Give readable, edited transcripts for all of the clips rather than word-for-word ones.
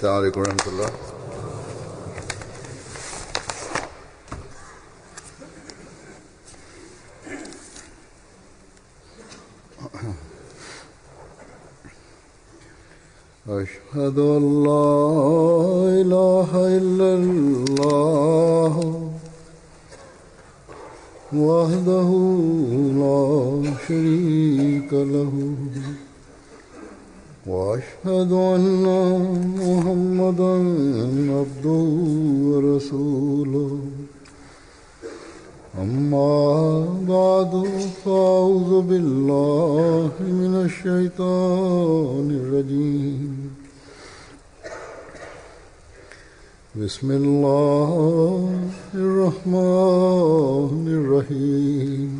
السلام عليكم ورحمة الله. أشهد أن لا إله إلا الله وحده لا شريك له وأشهد أن محمدا عبده ورسوله أما بعد فأعوذ بالله من الشيطان الرجيم بسم الله الرحمن الرحيم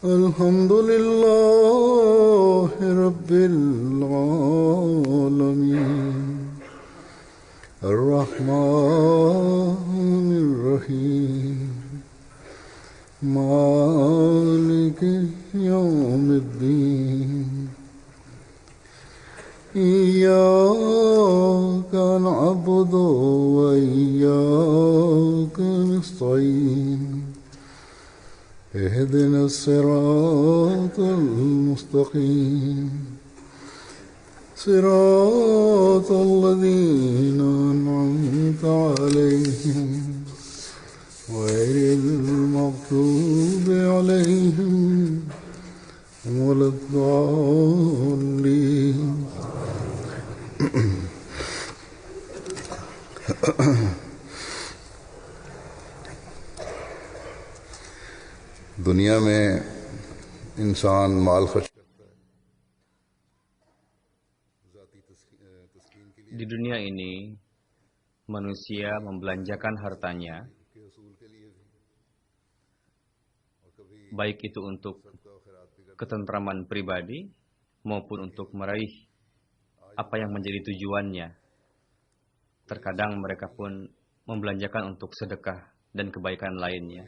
الحمد لله رب العالمين الرحمن الرحيم مالك يوم الدين إياك نعبد وإياك نستعين اهدنا الصراط المستقيم صراط الذين أنعمت عليهم غير المغضوب عليهم ولا الضالين. दुनिया में इंसान माल खर्च Di dunia ini, manusia membelanjakan hartanya, baik itu untuk ketentraman pribadi maupun untuk meraih apa yang menjadi tujuannya. Terkadang mereka pun membelanjakan untuk sedekah dan kebaikan lainnya.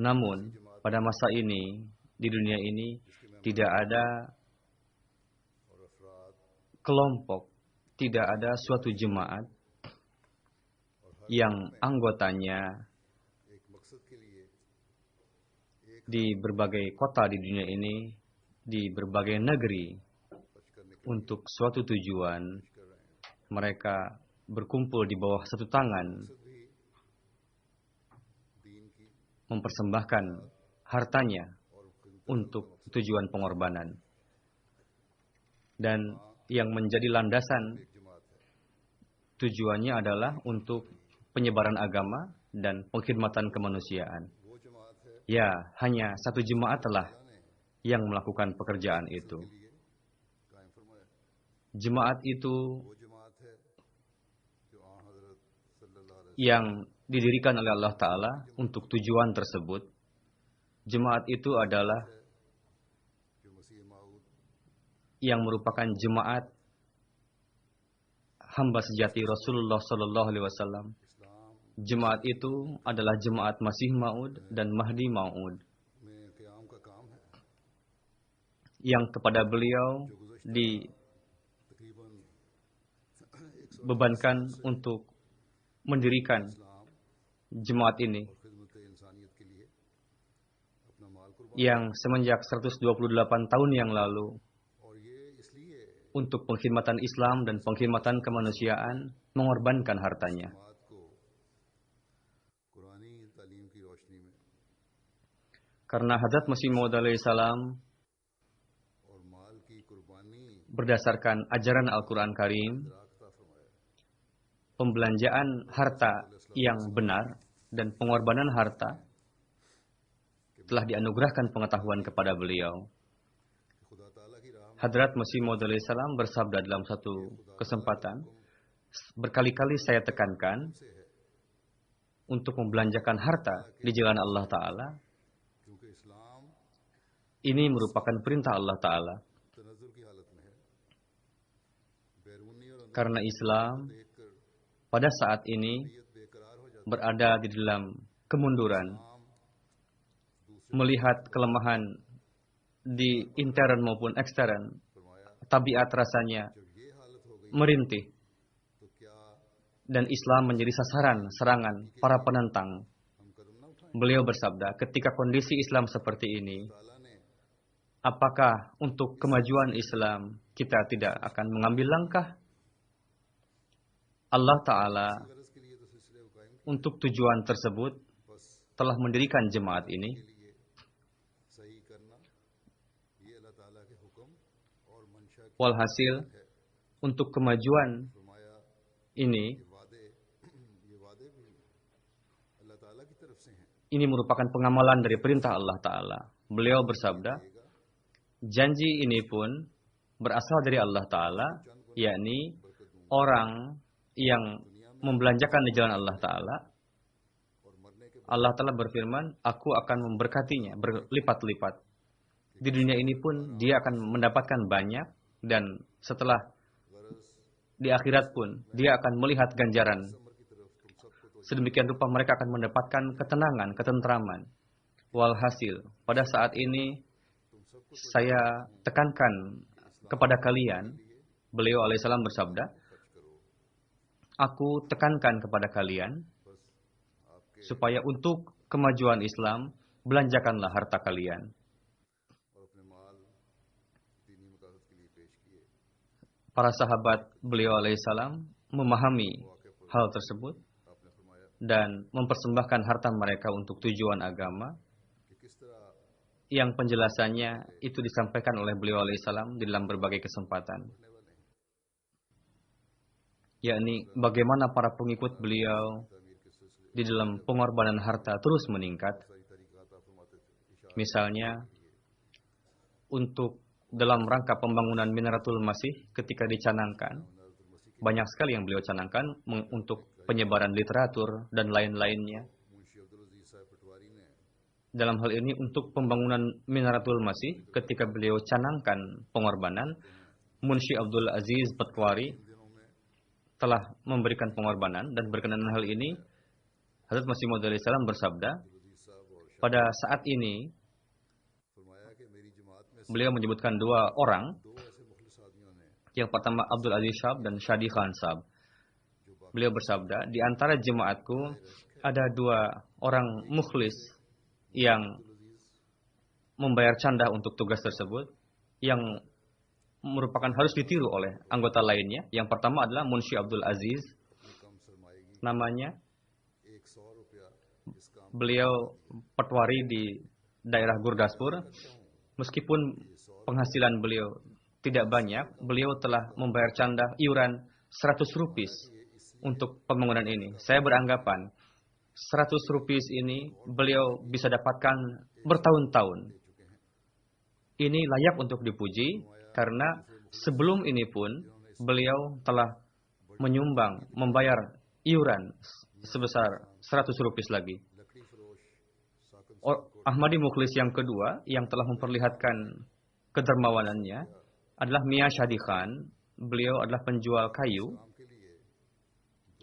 Namun, pada masa ini, di dunia ini, tidak ada kelompok, tidak ada suatu jemaat yang anggotanya di berbagai kota di dunia ini, di berbagai negeri, untuk suatu tujuan, mereka berkumpul di bawah satu tangan, mempersembahkan hartanya untuk tujuan pengorbanan. Dan yang menjadi landasan tujuannya adalah untuk penyebaran agama dan pengkhidmatan kemanusiaan. Ya, hanya satu jemaatlah yang melakukan pekerjaan itu. Jemaat itu yang didirikan oleh Allah Ta'ala untuk tujuan tersebut. Jemaat itu adalah yang merupakan jemaat hamba sejati Rasulullah Sallallahu Alaihi Wasallam. Jemaat itu adalah jemaat Masih Maud dan Mahdi Maud, yang kepada beliau dibebankan untuk mendirikan jemaat ini, yang semenjak 128 tahun yang lalu, untuk pengkhidmatan Islam dan pengkhidmatan kemanusiaan, mengorbankan hartanya. Karena Hadrat Masih Maud alaihissalam berdasarkan ajaran Al-Quran Karim, pembelanjaan harta yang benar dan pengorbanan harta telah dianugerahkan pengetahuan kepada beliau. Hadrat Masih Maud alaihissalam bersabda dalam satu kesempatan, berkali-kali saya tekankan untuk membelanjakan harta di jalan Allah Ta'ala. Ini merupakan perintah Allah Ta'ala. Karena Islam pada saat ini berada di dalam kemunduran, melihat kelemahan di intern maupun ekstern, tabiat rasanya merintih dan Islam menjadi sasaran serangan para penentang. Beliau bersabda, ketika kondisi Islam seperti ini, apakah untuk kemajuan Islam kita tidak akan mengambil langkah? Allah Ta'ala untuk tujuan tersebut telah mendirikan jemaat ini. Walhasil, untuk kemajuan ini merupakan pengamalan dari perintah Allah Ta'ala. Beliau bersabda, janji ini pun berasal dari Allah Ta'ala, yakni orang yang membelanjakan di jalan Allah Ta'ala. Allah Ta'ala berfirman, aku akan memberkatinya berlipat-lipat. Di dunia ini pun dia akan mendapatkan banyak, dan setelah di akhirat pun dia akan melihat ganjaran. Sedemikian rupa mereka akan mendapatkan ketenangan, ketentraman. Walhasil, pada saat ini saya tekankan kepada kalian, beliau alaihissalam bersabda, aku tekankan kepada kalian supaya untuk kemajuan Islam belanjakanlah harta kalian. Para sahabat beliau alaihissalam memahami hal tersebut dan mempersembahkan harta mereka untuk tujuan agama, yang penjelasannya itu disampaikan oleh beliau alaihissalam di dalam berbagai kesempatan. Yakni bagaimana para pengikut beliau di dalam pengorbanan harta terus meningkat. Misalnya, untuk dalam rangka pembangunan Minaratul Masih ketika dicanangkan, banyak sekali yang beliau canangkan untuk penyebaran literatur dan lain-lainnya. Dalam hal ini untuk pembangunan Minaratul Masih ketika beliau canangkan pengorbanan, Munshi Abdul Aziz Patwari telah memberikan pengorbanan, dan berkenaan hal ini Hazrat Masih Maud alaihi salam bersabda, pada saat ini beliau menyebutkan dua orang. Yang pertama Abdul Aziz Shab dan Shadi Khan Shab. Beliau bersabda, di antara jemaatku ada dua orang mukhlis yang membayar canda untuk tugas tersebut, yang merupakan harus ditiru oleh anggota lainnya. Yang pertama adalah Munshi Abdul Aziz. Namanya, beliau Patwari di daerah Gurdaspur. Meskipun penghasilan beliau tidak banyak, beliau telah membayar canda iuran 100 rupiah untuk pembangunan ini. Saya beranggapan 100 rupiah ini beliau bisa dapatkan bertahun-tahun. Ini layak untuk dipuji karena sebelum ini pun beliau telah membayar iuran sebesar 100 rupiah lagi. Ahmadi Mukhlis yang kedua yang telah memperlihatkan kedermawanannya adalah Mia Shadi Khan. Beliau adalah penjual kayu.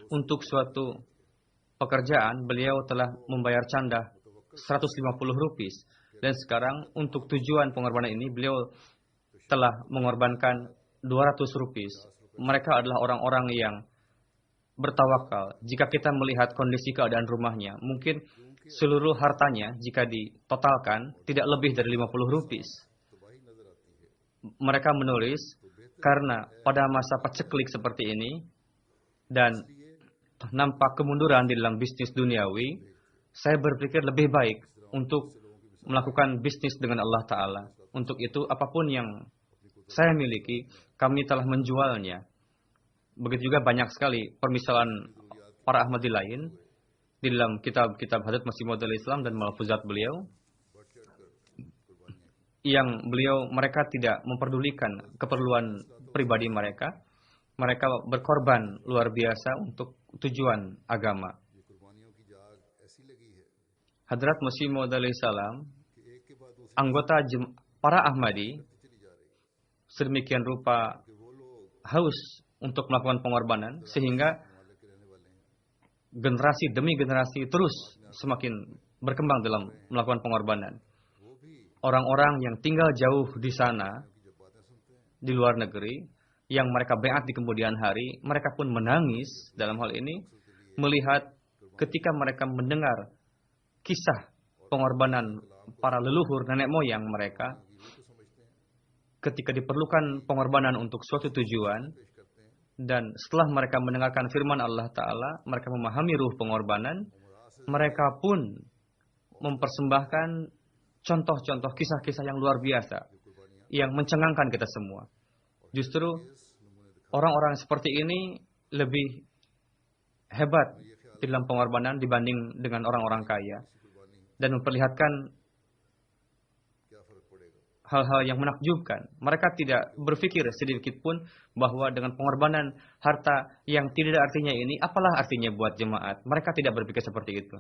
Untuk suatu pekerjaan beliau telah membayar canda 150 rupiah. Dan sekarang untuk tujuan pengorbanan ini beliau telah mengorbankan 200 rupiah. Mereka adalah orang-orang yang bertawakal. Jika kita melihat kondisi keadaan rumahnya, mungkin seluruh hartanya jika ditotalkan tidak lebih dari 50 rupiah. Mereka menulis, karena pada masa paceklik seperti ini dan nampak kemunduran di dalam bisnis duniawi, saya berpikir lebih baik untuk melakukan bisnis dengan Allah Ta'ala. Untuk itu, apapun yang saya miliki, kami telah menjualnya. Begitu juga banyak sekali permisalan para Ahmadi lain di dalam kitab-kitab Hazrat Masih Maud alaihi salam dan malfuzat beliau, yang mereka tidak memperdulikan keperluan pribadi mereka. Mereka berkorban luar biasa untuk tujuan agama. Hazrat Masih Maud alaihi salam, anggota para Ahmadi sedemikian rupa haus untuk melakukan pengorbanan, sehingga generasi demi generasi terus semakin berkembang dalam melakukan pengorbanan. Orang-orang yang tinggal jauh di sana, di luar negeri, yang mereka baiat di kemudian hari, mereka pun menangis dalam hal ini melihat ketika mereka mendengar kisah pengorbanan para leluhur nenek moyang mereka ketika diperlukan pengorbanan untuk suatu tujuan, dan setelah mereka mendengarkan firman Allah Ta'ala, mereka memahami ruh pengorbanan, mereka pun mempersembahkan contoh-contoh kisah-kisah yang luar biasa yang mencengangkan kita semua. Justru orang-orang seperti ini lebih hebat di dalam pengorbanan dibanding dengan orang-orang kaya, dan memperlihatkan hal-hal yang menakjubkan. Mereka tidak berpikir sedikit pun bahwa dengan pengorbanan harta yang tidak ada artinya ini, apalah artinya buat jemaat. Mereka tidak berpikir seperti itu.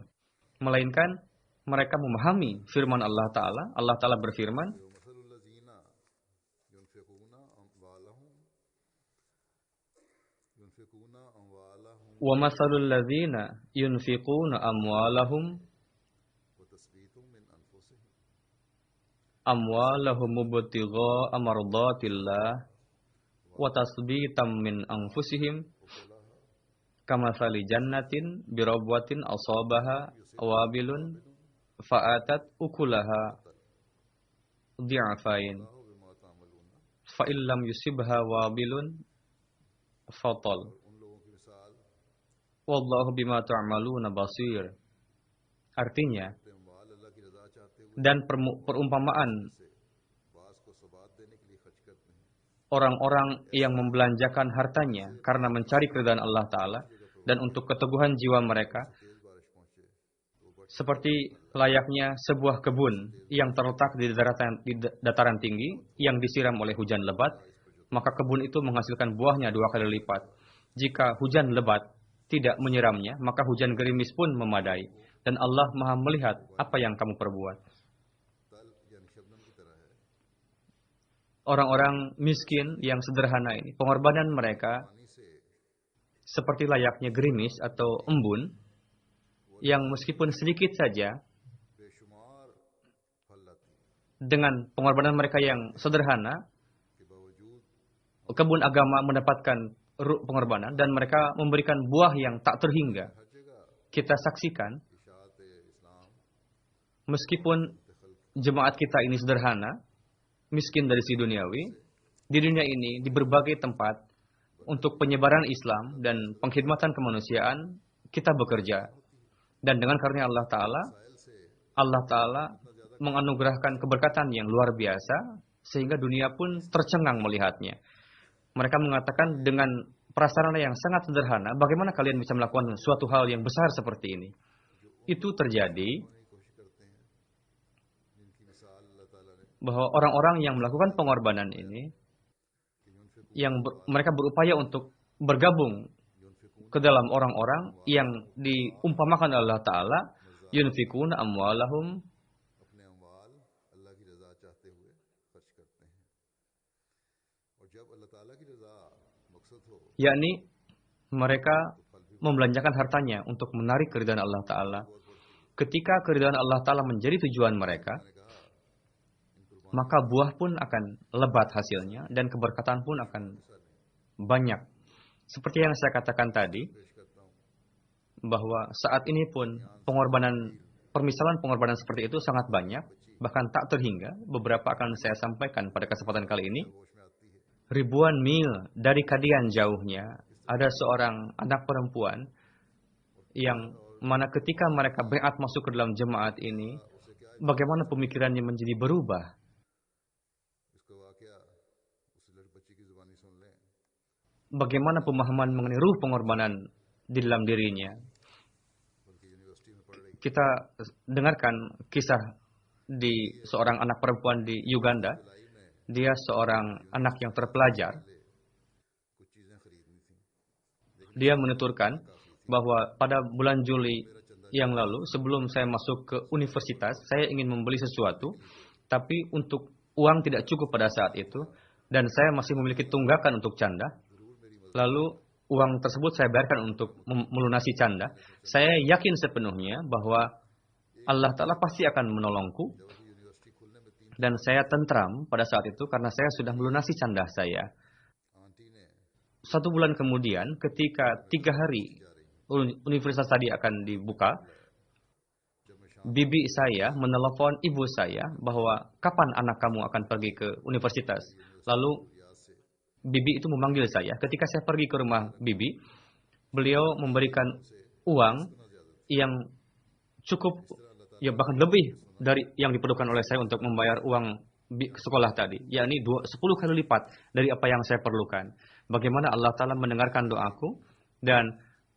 Melainkan mereka memahami firman Allah Ta'ala. Allah Ta'ala berfirman, وَمَثَلُ الَّذِينَ يُنْفِقُونَ أَمْوَالَهُمْ ابْتِغَاءَ مَرْضَاتِ اللَّهِ وَتَثْبِيتًا مِنْ أَنْفُسِهِمْ كَمَثَلِ جَنَّةٍ بِرَبْوَةٍ أَصَابَهَا وَابِلٌ فَآتَتْ أُكُلَهَا ضِعْفَيْنِ فَإِنْ لَمْ يُصِبْهَا وَابِلٌ فَطَلٌ Wallahu bima ta'maluna basir. Artinya, dan perumpamaan orang-orang yang membelanjakan hartanya karena mencari keridhaan Allah Ta'ala dan untuk keteguhan jiwa mereka, seperti layaknya sebuah kebun yang terletak di dataran tinggi yang disiram oleh hujan lebat, maka kebun itu menghasilkan buahnya 2 kali lipat. Jika hujan lebat tidak menyiramnya, maka hujan gerimis pun memadai. Dan Allah Maha melihat apa yang kamu perbuat. Orang-orang miskin yang sederhana ini, pengorbanan mereka seperti layaknya gerimis atau embun, yang meskipun sedikit saja, dengan pengorbanan mereka yang sederhana, kebun agama mendapatkan pengorbanan dan mereka memberikan buah yang tak terhingga. Kita saksikan, meskipun jemaat kita ini sederhana, miskin dari si duniawi, di dunia ini di berbagai tempat untuk penyebaran Islam dan pengkhidmatan kemanusiaan kita bekerja. Dan dengan karunia Allah Ta'ala menganugerahkan keberkatan yang luar biasa sehingga dunia pun tercengang melihatnya. Mereka mengatakan dengan prasarana yang sangat sederhana, bagaimana kalian bisa melakukan suatu hal yang besar seperti ini? Itu terjadi bahwa orang-orang yang melakukan pengorbanan ini, mereka berupaya untuk bergabung ke dalam orang-orang yang diumpamakan Allah Ta'ala, yunfikuna amwalahum, yakni mereka membelanjakan hartanya untuk menarik keridhaan Allah Ta'ala. Ketika keridhaan Allah Ta'ala menjadi tujuan mereka, maka buah pun akan lebat hasilnya dan keberkatan pun akan banyak. Seperti yang saya katakan tadi, bahwa saat ini pun permisalan pengorbanan seperti itu sangat banyak, bahkan tak terhingga. Beberapa akan saya sampaikan pada kesempatan kali ini. Ribuan mil dari Kadian jauhnya, ada seorang anak perempuan yang mana ketika mereka baiat masuk ke dalam jemaat ini, bagaimana pemikirannya menjadi berubah. Bagaimana pemahaman mengenai ruh pengorbanan di dalam dirinya. Kita dengarkan kisah di seorang anak perempuan di Uganda. Dia seorang anak yang terpelajar. Dia menuturkan bahwa pada bulan Juli yang lalu, sebelum saya masuk ke universitas, saya ingin membeli sesuatu, tapi untuk uang tidak cukup pada saat itu, dan saya masih memiliki tunggakan untuk canda. Lalu uang tersebut saya bayarkan untuk melunasi canda. Saya yakin sepenuhnya bahwa Allah Ta'ala pasti akan menolongku. Dan saya tentram pada saat itu karena saya sudah melunasi canda saya. 1 bulan kemudian, ketika 3 hari universitas tadi akan dibuka, bibi saya menelepon ibu saya bahwa kapan anak kamu akan pergi ke universitas. Lalu bibi itu memanggil saya. Ketika saya pergi ke rumah bibi, beliau memberikan uang yang cukup, ya bahkan lebih dari yang diperlukan oleh saya untuk membayar uang sekolah tadi, yakni 10 kali lipat dari apa yang saya perlukan. Bagaimana Allah Ta'ala mendengarkan doaku dan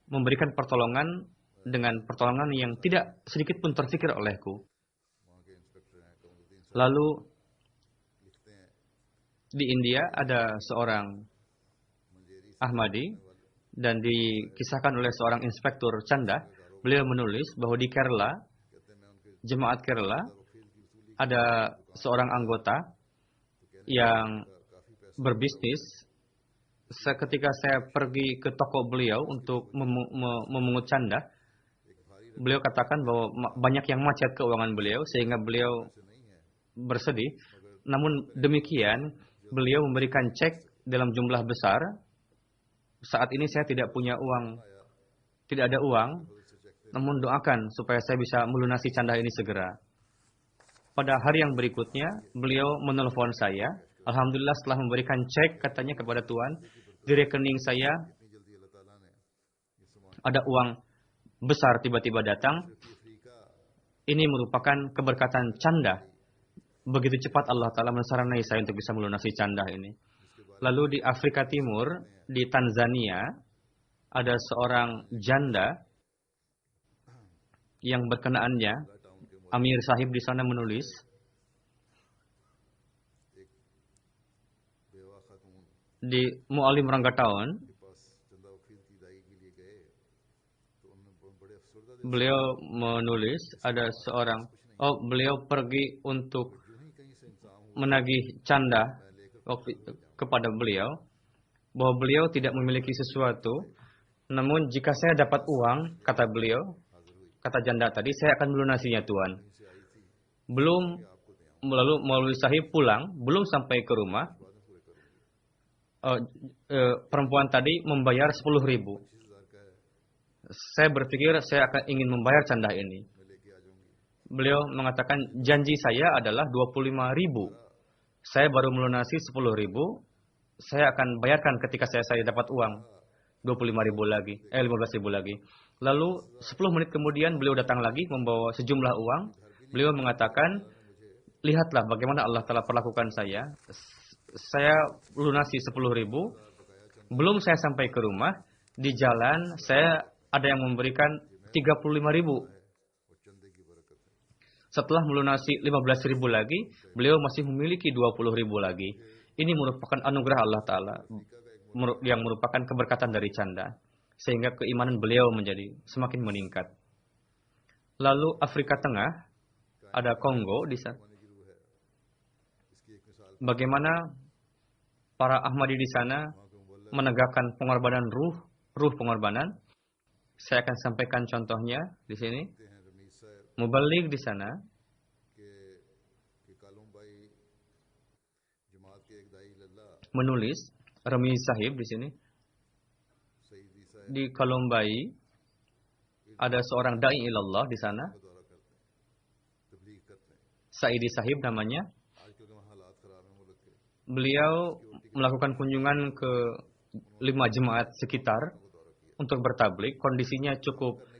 memberikan pertolongan dengan pertolongan yang tidak sedikit pun terfikir olehku. Lalu di India ada seorang Ahmadi dan dikisahkan oleh seorang inspektur canda. Beliau menulis bahwa di Kerala, jemaat Kerala, ada seorang anggota yang berbisnis. Ketika saya pergi ke toko beliau untuk memungut canda, beliau katakan bahwa banyak yang macet keuangan beliau sehingga beliau bersedih. Namun demikian, beliau memberikan cek dalam jumlah besar. Saat ini saya tidak punya uang, tidak ada uang, namun doakan supaya saya bisa melunasi canda ini segera. Pada hari yang berikutnya, beliau menelpon saya. Alhamdulillah setelah memberikan cek katanya kepada Tuhan, di rekening saya ada uang besar tiba-tiba datang. Ini merupakan keberkatan canda. Begitu cepat Allah Ta'ala mensaranai saya untuk bisa melunasi canda ini. Lalu di Afrika Timur, di Tanzania, ada seorang janda yang berkenaannya, Amir Sahib di sana menulis, di Mu'alim Rangataon, beliau menulis ada seorang, beliau pergi untuk menagih canda kepada beliau, bahwa beliau tidak memiliki sesuatu, namun jika saya dapat uang, kata beliau, kata janda tadi, saya akan melunasinya Tuhan. Lalu Maulwi Sahib pulang, belum sampai ke rumah, perempuan tadi membayar 10.000. Saya berpikir saya akan ingin membayar canda ini. Beliau mengatakan janji saya adalah 25.000. Saya baru melunasi 10.000. Saya akan bayarkan ketika saya dapat uang 25.000 lagi, 15.000 lagi. Lalu 10 menit kemudian beliau datang lagi membawa sejumlah uang. Beliau mengatakan, lihatlah bagaimana Allah telah perlakukan saya. Saya lunasi 10.000. Belum saya sampai ke rumah, di jalan saya ada yang memberikan 35.000. Setelah melunasi 15.000 lagi, beliau masih memiliki 20.000 lagi. Ini merupakan anugerah Allah Ta'ala yang merupakan keberkatan dari canda. Sehingga keimanan beliau menjadi semakin meningkat. Lalu Afrika Tengah, ada Kongo di sana. Bagaimana para Ahmadi di sana menegakkan pengorbanan ruh pengorbanan. Saya akan sampaikan contohnya di sini. Mubalik di sana menulis, Rami Sahib di sini, di Kolombai ada seorang dai ilallah di sana, Saidi Sahib namanya. Beliau melakukan kunjungan ke 5 jemaat sekitar untuk bertablik. Kondisinya cukup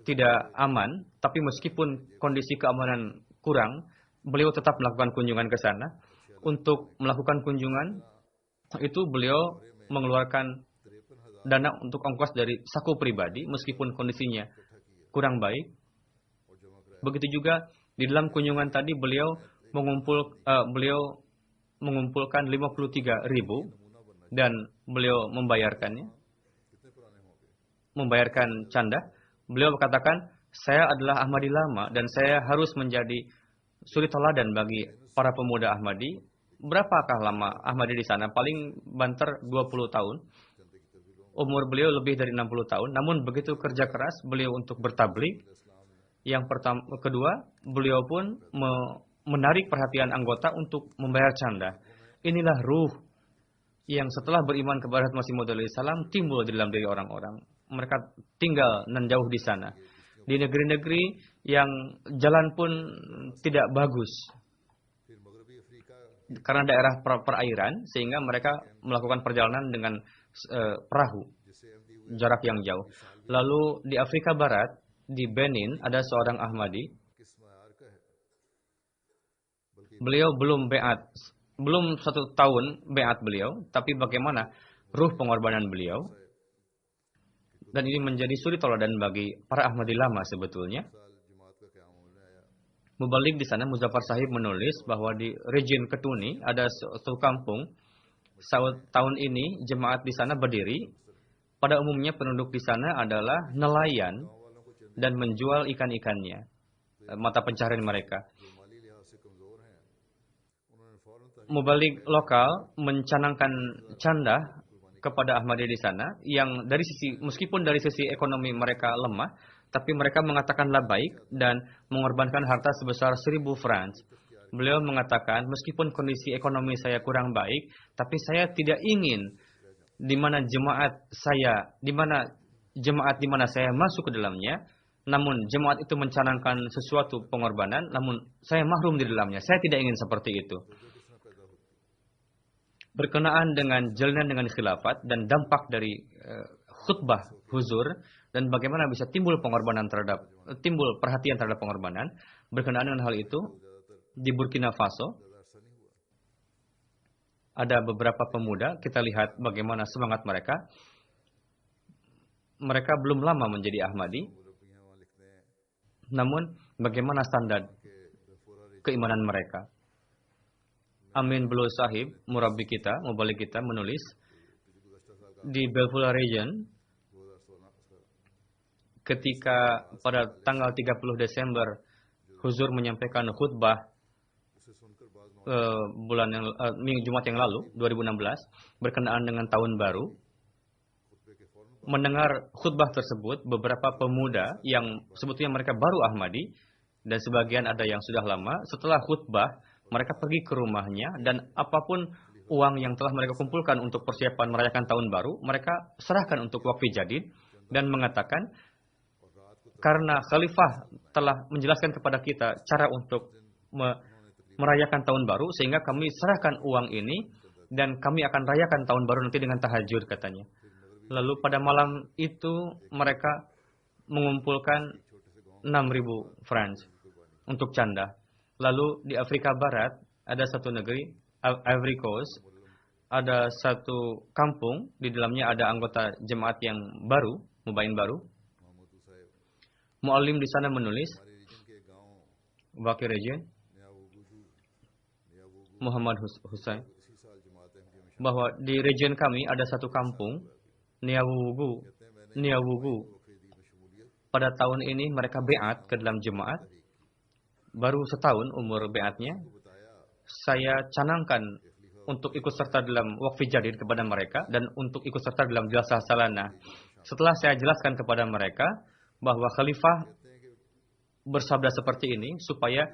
tidak aman, tapi meskipun kondisi keamanan kurang, beliau tetap melakukan kunjungan ke sana. Untuk melakukan kunjungan itu beliau mengeluarkan dana untuk ongkos dari saku pribadi meskipun kondisinya kurang baik. Begitu juga di dalam kunjungan tadi beliau mengumpulkan 53.000 dan beliau membayarkan canda. Beliau katakan, saya adalah Ahmadi lama dan saya harus menjadi suri teladan bagi para pemuda Ahmadi. Berapakah lama Ahmadi di sana? Paling banter 20 tahun. Umur beliau lebih dari 60 tahun. Namun begitu kerja keras beliau untuk bertablik. Kedua, beliau pun menarik perhatian anggota untuk membayar canda. Inilah ruh yang setelah beriman kepada Masih Maud alaihissalam timbul di dalam diri orang-orang. Mereka tinggal nan jauh di sana. Di negeri-negeri yang jalan pun tidak bagus. Karena daerah perairan, sehingga mereka melakukan perjalanan dengan perahu. Jarak yang jauh. Lalu di Afrika Barat, di Benin, ada seorang Ahmadi. Beliau belum beat. Belum 1 tahun beat beliau, tapi bagaimana ruh pengorbanan beliau. Dan ini menjadi suri tauladan bagi para Ahmadi lama sebetulnya. Mubalik di sana, Muzaffar Sahib menulis bahwa di region Ketuni ada suatu kampung. Tahun ini jemaat di sana berdiri. Pada umumnya penduduk di sana adalah nelayan dan menjual ikan-ikannya, mata pencaharian mereka. Mubalik lokal mencanangkan canda kepada Ahmadiyah di sana, yang dari sisi, meskipun dari sisi ekonomi mereka lemah, tapi mereka mengatakan labaik dan mengorbankan harta sebesar 1.000 francs. Beliau mengatakan, meskipun kondisi ekonomi saya kurang baik, tapi saya tidak ingin di mana jemaat di mana saya masuk ke dalamnya, namun jemaat itu mencanangkan sesuatu pengorbanan, namun saya mahrum di dalamnya. Saya tidak ingin seperti itu. Berkenaan dengan jalinan dengan khilafat dan dampak dari khutbah huzur dan bagaimana bisa timbul perhatian terhadap pengorbanan. Berkenaan dengan hal itu, di Burkina Faso ada beberapa pemuda, kita lihat bagaimana semangat mereka. Mereka belum lama menjadi Ahmadi, namun bagaimana standar keimanan mereka. Amin Bulu Sahib, mubalik kita menulis di Belfula region, ketika pada tanggal 30 Desember Huzur menyampaikan khutbah Jumat yang lalu 2016 berkenaan dengan tahun baru. Mendengar khutbah tersebut, beberapa pemuda yang sebetulnya mereka baru Ahmadi dan sebagian ada yang sudah lama, setelah khutbah mereka pergi ke rumahnya dan apapun uang yang telah mereka kumpulkan untuk persiapan merayakan tahun baru, mereka serahkan untuk wakfi jadid dan mengatakan, karena khalifah telah menjelaskan kepada kita cara untuk merayakan tahun baru, sehingga kami serahkan uang ini dan kami akan rayakan tahun baru nanti dengan tahajud, katanya. Lalu pada malam itu mereka mengumpulkan 6.000 francs untuk canda. Lalu di Afrika Barat ada satu negeri, Ivory Coast, ada satu kampung, di dalamnya ada anggota jemaat yang baru, mubain baru. Mu'alim di sana menulis, Wakil Region, Muhammad Hussein, bahwa di region kami ada satu kampung, Niawugu. Pada tahun ini mereka beat ke dalam jemaat. Baru setahun umur beatnya, saya canangkan untuk ikut serta dalam wakfi jadid kepada mereka dan untuk ikut serta dalam jalsah salanah. Setelah saya jelaskan kepada mereka bahwa khalifah bersabda seperti ini supaya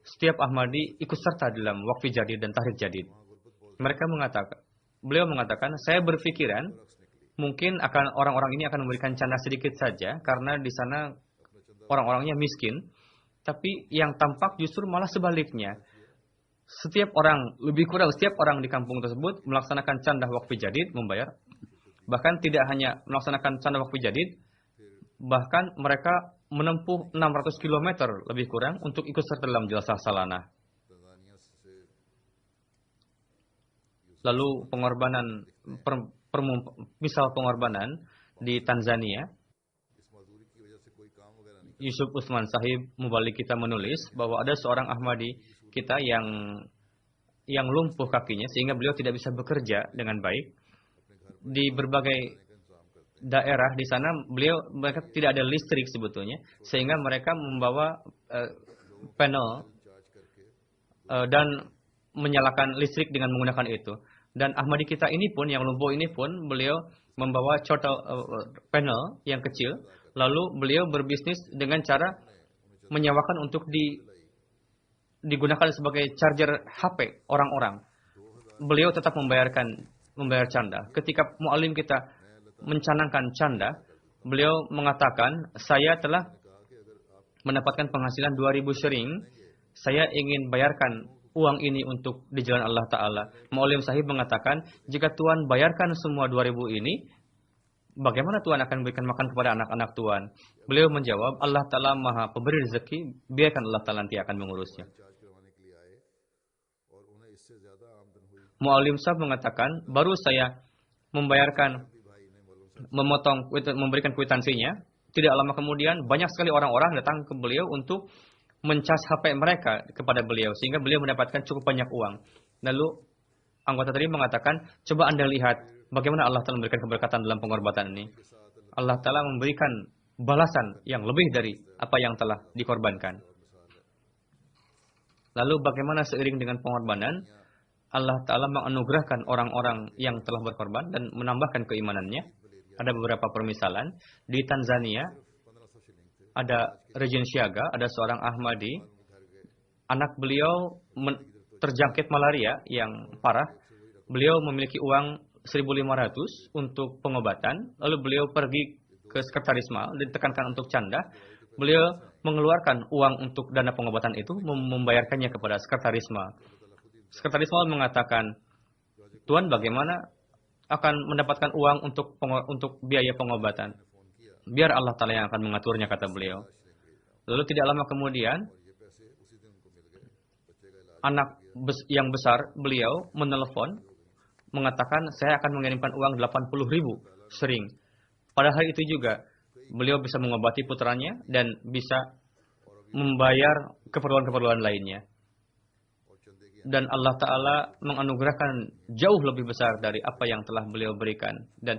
setiap Ahmadi ikut serta dalam wakfi jadid dan tahrik jadid. Beliau mengatakan, saya berpikiran mungkin orang-orang ini akan memberikan canda sedikit saja karena di sana orang-orangnya miskin. Tapi yang tampak justru malah sebaliknya. Setiap orang di kampung tersebut melaksanakan canda wakfi jadid, membayar. Bahkan tidak hanya melaksanakan canda wakfi jadid, bahkan mereka menempuh 600 km lebih kurang untuk ikut serta dalam jalsah salanah. Lalu misal pengorbanan di Tanzania, Yusuf Usman Sahib mubalik kita menulis bahwa ada seorang Ahmadi kita yang lumpuh kakinya sehingga beliau tidak bisa bekerja dengan baik. Di berbagai daerah di sana mereka tidak ada listrik sebetulnya, sehingga mereka membawa panel dan menyalakan listrik dengan menggunakan itu. Dan Ahmadi kita ini pun yang lumpuh ini pun beliau membawa panel yang kecil. Lalu beliau berbisnis dengan cara menyewakan untuk digunakan sebagai charger HP orang-orang. Beliau tetap membayarkan membayar canda. Ketika mu'alim kita mencanangkan canda, beliau mengatakan, saya telah mendapatkan penghasilan 2.000 shilling, saya ingin bayarkan uang ini untuk di jalan Allah Ta'ala. Mu'alim sahib mengatakan, jika Tuan bayarkan semua 2.000 ini, bagaimana Tuan akan berikan makan kepada anak-anak Tuan? Beliau menjawab, Allah Ta'ala maha pemberi rezeki, biarkan Allah Ta'ala nanti akan mengurusnya. Mu'alim sahib mengatakan, baru saya membayarkan, memberikan kwitansinya, tidak lama kemudian banyak sekali orang-orang datang ke beliau untuk mencas HP mereka kepada beliau, sehingga beliau mendapatkan cukup banyak uang. Lalu anggota tadi mengatakan, coba Anda lihat bagaimana Allah Ta'ala memberikan keberkatan dalam pengorbanan ini. Allah Ta'ala memberikan balasan yang lebih dari apa yang telah dikorbankan. Lalu bagaimana seiring dengan pengorbanan, Allah Ta'ala menganugerahkan orang-orang yang telah berkorban dan menambahkan keimanannya. Ada beberapa permisalan. Di Tanzania, ada Regen Siaga, ada seorang Ahmadi. Anak beliau terjangkit malaria yang parah. Beliau memiliki uang 1.500 untuk pengobatan. Lalu beliau pergi ke sekretaris mal, ditekankan untuk canda. Beliau mengeluarkan uang untuk dana pengobatan itu, membayarkannya kepada sekretaris mal. Sekretaris mal mengatakan, Tuan bagaimana akan mendapatkan uang untuk biaya pengobatan? Biar Allah Ta'ala yang akan mengaturnya, kata beliau. Lalu tidak lama kemudian, anak yang besar beliau menelepon, mengatakan, saya akan mengirimkan uang 80.000 shilling. Pada hari itu juga, beliau bisa mengobati putranya dan bisa membayar keperluan-keperluan lainnya. Dan Allah Ta'ala menganugerahkan jauh lebih besar dari apa yang telah beliau berikan. Dan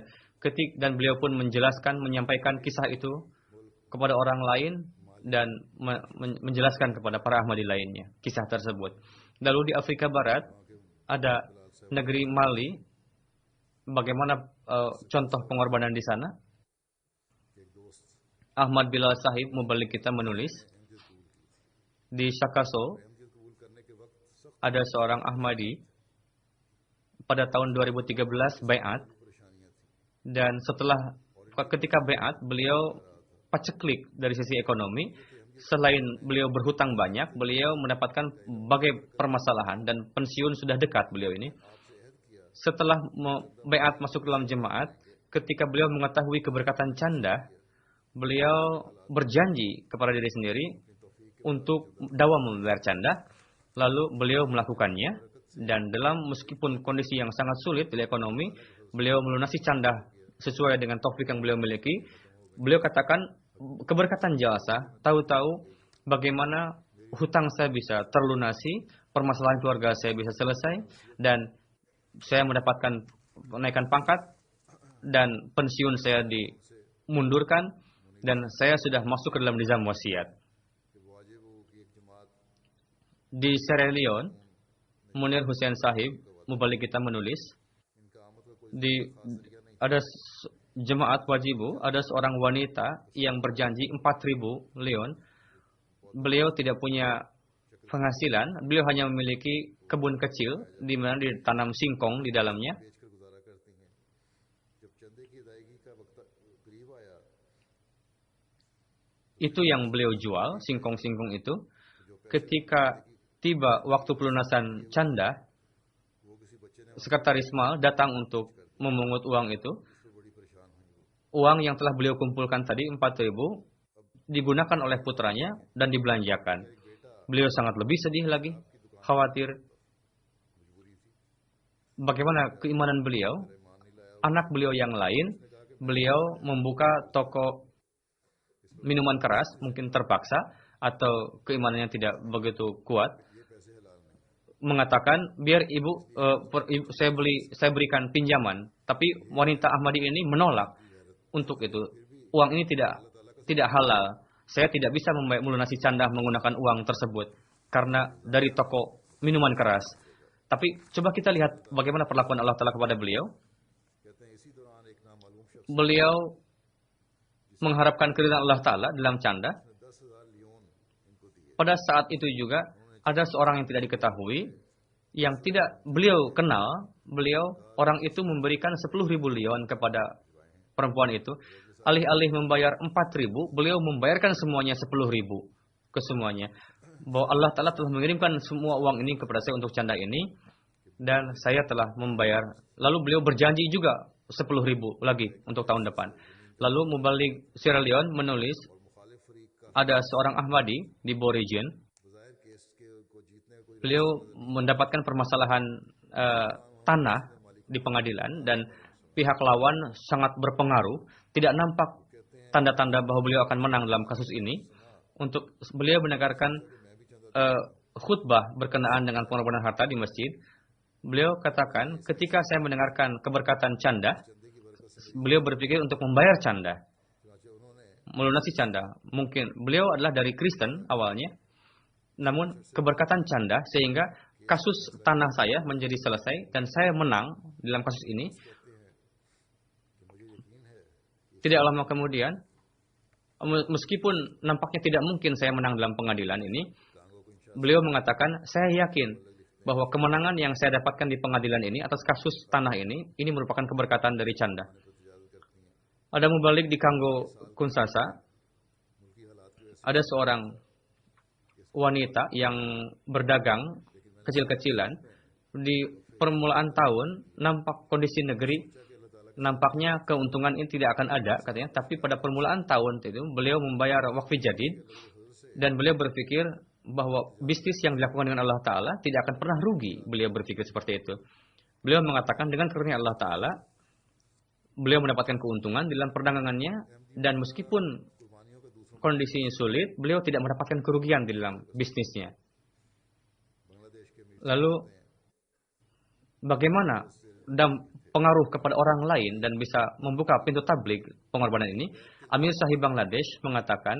beliau pun menyampaikan kisah itu kepada orang lain dan menjelaskan kepada para Ahmadi lainnya kisah tersebut. Lalu di Afrika Barat ada negeri Mali. Bagaimana contoh pengorbanan di sana? Ahmad Bilal Sahib mubalik kita menulis, di Shakaso ada seorang Ahmadi pada tahun 2013 bai'at, dan ketika bai'at beliau paceklik dari sisi ekonomi. Selain beliau berhutang banyak, beliau mendapatkan berbagai permasalahan dan pensiun sudah dekat beliau ini. Setelah bai'at masuk dalam jemaat, ketika beliau mengetahui keberkatan canda, beliau berjanji kepada diri sendiri untuk dawam membayar canda. Lalu beliau melakukannya, dan meskipun kondisi yang sangat sulit di ekonomi, beliau melunasi canda sesuai dengan taufik yang beliau miliki. Beliau katakan, keberkatan jasa, tahu-tahu bagaimana hutang saya bisa terlunasi, permasalahan keluarga saya bisa selesai, dan saya mendapatkan kenaikan pangkat, dan pensiun saya dimundurkan, dan saya sudah masuk ke dalam nizam wasiat. Di Sierra Leone, Munir Hussein Sahib mubalik kita menulis, ada jemaat wajibu, ada seorang wanita yang berjanji 4.000 leon. Beliau tidak punya penghasilan, beliau hanya memiliki kebun kecil di mana ditanam singkong di dalamnya. Itu yang beliau jual, singkong-singkong itu. Ketika tiba waktu pelunasan canda, sekretaris mal datang untuk memungut uang itu. Uang yang telah beliau kumpulkan tadi 4.000 digunakan oleh putranya dan dibelanjakan. Beliau sangat lebih sedih lagi, khawatir. Bagaimana keimanan beliau? Anak beliau yang lain, beliau membuka toko minuman keras, mungkin terpaksa atau keimanannya tidak begitu kuat. Mengatakan, biar ibu, saya berikan pinjaman. Tapi wanita Ahmadi ini menolak untuk itu. Uang ini tidak halal. Saya tidak bisa melunasi canda menggunakan uang tersebut karena dari toko minuman keras. Tapi coba kita lihat bagaimana perlakuan Allah Ta'ala kepada beliau. Beliau mengharapkan keridhaan Allah Ta'ala dalam canda. Pada saat itu juga ada seorang yang tidak diketahui yang tidak beliau kenal, orang itu memberikan 10.000 lion kepada perempuan itu. Alih-alih membayar 4.000, beliau membayarkan semuanya 10.000 ke semuanya. Bahwa Allah Ta'ala telah mengirimkan semua uang ini kepada saya untuk canda ini, dan saya telah membayar. Lalu beliau berjanji juga 10.000 lagi untuk tahun depan. Lalu Mubalik Sierra Leone menulis, ada seorang Ahmadi di Borigen, beliau mendapatkan permasalahan tanah di pengadilan, dan pihak lawan sangat berpengaruh. Tidak nampak tanda-tanda bahwa beliau akan menang dalam kasus ini. Untuk beliau mendengarkan khutbah berkenaan dengan pengorbanan harta di masjid. Beliau katakan, ketika saya mendengarkan keberkatan canda, beliau berpikir untuk membayar canda, melunasi canda. Mungkin beliau adalah dari Kristen awalnya, namun keberkatan canda sehingga kasus tanah saya menjadi selesai dan saya menang dalam kasus ini. Tidak lama kemudian, meskipun nampaknya tidak mungkin saya menang dalam pengadilan ini, beliau mengatakan, saya yakin bahwa kemenangan yang saya dapatkan di pengadilan ini atas kasus tanah ini merupakan keberkatan dari canda. Ada mubalik di Kanggo Kunsasa, ada seorang wanita yang berdagang kecil-kecilan. Di permulaan tahun, nampak kondisi negeri, nampaknya keuntungan ini tidak akan ada, katanya. Tapi pada permulaan tahun itu, beliau membayar wakfi jadid, dan beliau berpikir bahwa bisnis yang dilakukan dengan Allah Ta'ala tidak akan pernah rugi. Beliau berpikir seperti itu. Beliau mengatakan dengan karunia Allah Ta'ala, beliau mendapatkan keuntungan dalam perdagangannya, dan meskipun kondisinya sulit, beliau tidak mendapatkan kerugian di dalam bisnisnya. Lalu, bagaimana pengaruh kepada orang lain dan bisa membuka pintu tabligh pengorbanan ini? Amir Sahib Bangladesh mengatakan,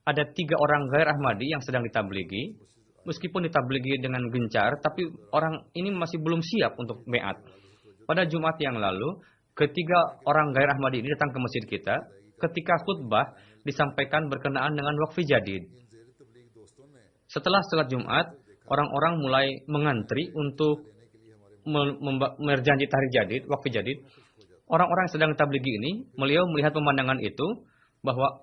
ada 3 orang Ghair Ahmadi yang sedang ditablighi. Meskipun ditablighi dengan gencar, tapi orang ini masih belum siap untuk beat. Pada Jumat yang lalu, ketiga orang Ghair Ahmadi ini datang ke masjid kita. Ketika khutbah disampaikan berkenaan dengan wakfi jadid. Setelah salat Jumat, orang-orang mulai mengantri untuk merjanji tahrij jadid, wakfi jadid. Orang-orang yang sedang tablighi ini, beliau melihat pemandangan itu, bahwa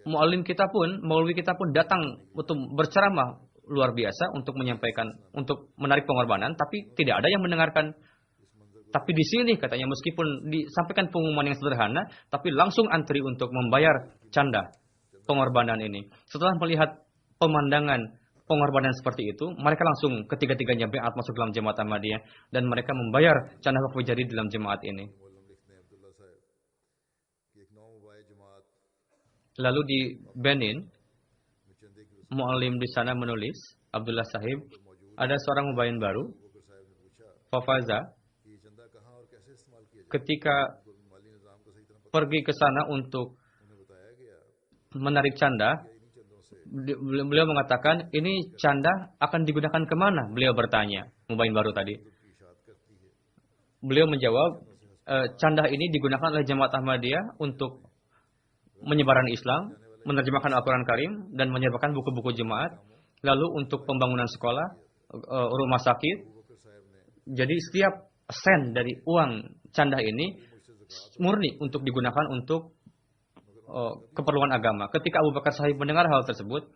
mu'alim kita pun, maulwi kita pun datang untuk berceramah luar biasa untuk menyampaikan, untuk menarik pengorbanan, tapi tidak ada yang mendengarkan. Tapi di sini katanya, meskipun disampaikan pengumuman yang sederhana, tapi langsung antri untuk membayar canda pengorbanan ini. Setelah melihat pemandangan pengorbanan seperti itu, mereka langsung ketiga-tiganya beat masuk dalam jemaat Ahmadiyah, dan mereka membayar canda wakfi jadid dalam jemaat ini. Lalu di Benin, mu'alim di sana menulis, Abdullah Sahib, ada seorang mubayin baru, Fafaza, ketika pergi ke sana untuk menarik canda, beliau mengatakan, ini canda akan digunakan kemana? Beliau bertanya, mubayin baru tadi. Beliau menjawab, canda ini digunakan oleh jemaat Ahmadiyah untuk menyebarkan Islam, menerjemahkan Al-Quran Karim, dan menyebarkan buku-buku jemaat, lalu untuk pembangunan sekolah, rumah sakit. Jadi setiap sen dari uang canda ini murni untuk digunakan untuk keperluan agama. Ketika Abu Bakar Sahib mendengar hal tersebut,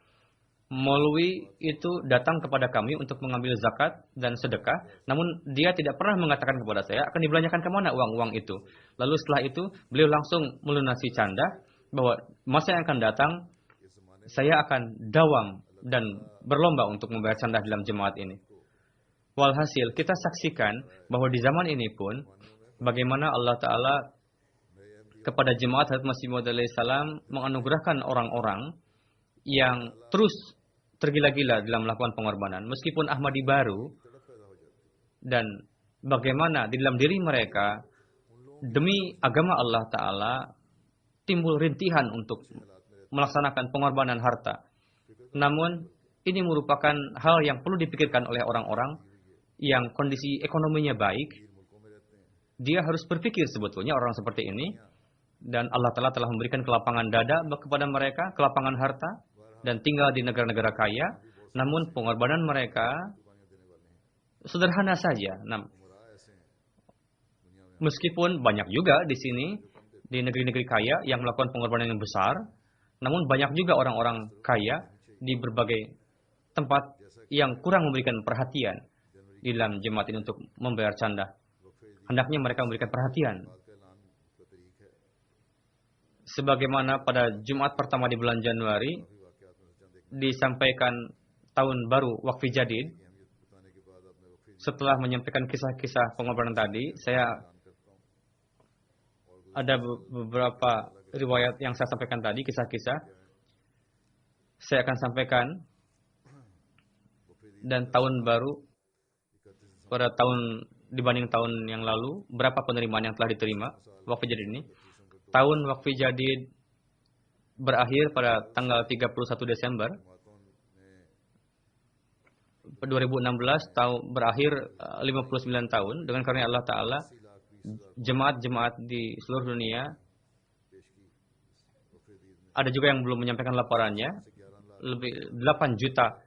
Maulwi itu datang kepada kami untuk mengambil zakat dan sedekah, namun dia tidak pernah mengatakan kepada saya akan dibelanjakan kemana uang-uang itu. Lalu setelah itu beliau langsung melunasi canda, bahwa masa yang akan datang saya akan dawam dan berlomba untuk membayar canda dalam jemaat ini. Walhasil kita saksikan bahwa di zaman ini pun bagaimana Allah Ta'ala kepada jemaat Hazrat Masih Maud alaihissalam menganugerahkan orang-orang yang terus tergila-gila dalam melakukan pengorbanan. Meskipun Ahmadi baru, dan bagaimana di dalam diri mereka demi agama Allah Ta'ala timbul rintihan untuk melaksanakan pengorbanan harta. Namun ini merupakan hal yang perlu dipikirkan oleh orang-orang yang kondisi ekonominya baik. Dia harus berpikir sebetulnya orang seperti ini. Dan Allah Ta'ala telah memberikan kelapangan dada kepada mereka, kelapangan harta, dan tinggal di negara-negara kaya. Namun pengorbanan mereka sederhana saja. Nah, meskipun banyak juga di sini, di negeri-negeri kaya yang melakukan pengorbanan yang besar, namun banyak juga orang-orang kaya di berbagai tempat yang kurang memberikan perhatian di dalam jemaat ini untuk membayar canda. Hendaknya mereka memberikan perhatian. Sebagaimana pada Jumat pertama di bulan Januari disampaikan tahun baru Waqfi Jadid. Setelah menyampaikan kisah-kisah pengorbanan tadi, saya ada beberapa riwayat yang saya sampaikan tadi, kisah-kisah. Saya akan sampaikan. Dan tahun baru pada tahun dibanding tahun yang lalu, berapa penerimaan yang telah diterima Waqfi Jadid ini? Tahun Waqfi Jadid berakhir pada tanggal 31 Desember 2016, berakhir 59 tahun. Dengan karunia Allah Ta'ala, jemaat-jemaat di seluruh dunia, ada juga yang belum menyampaikan laporannya, lebih 8 juta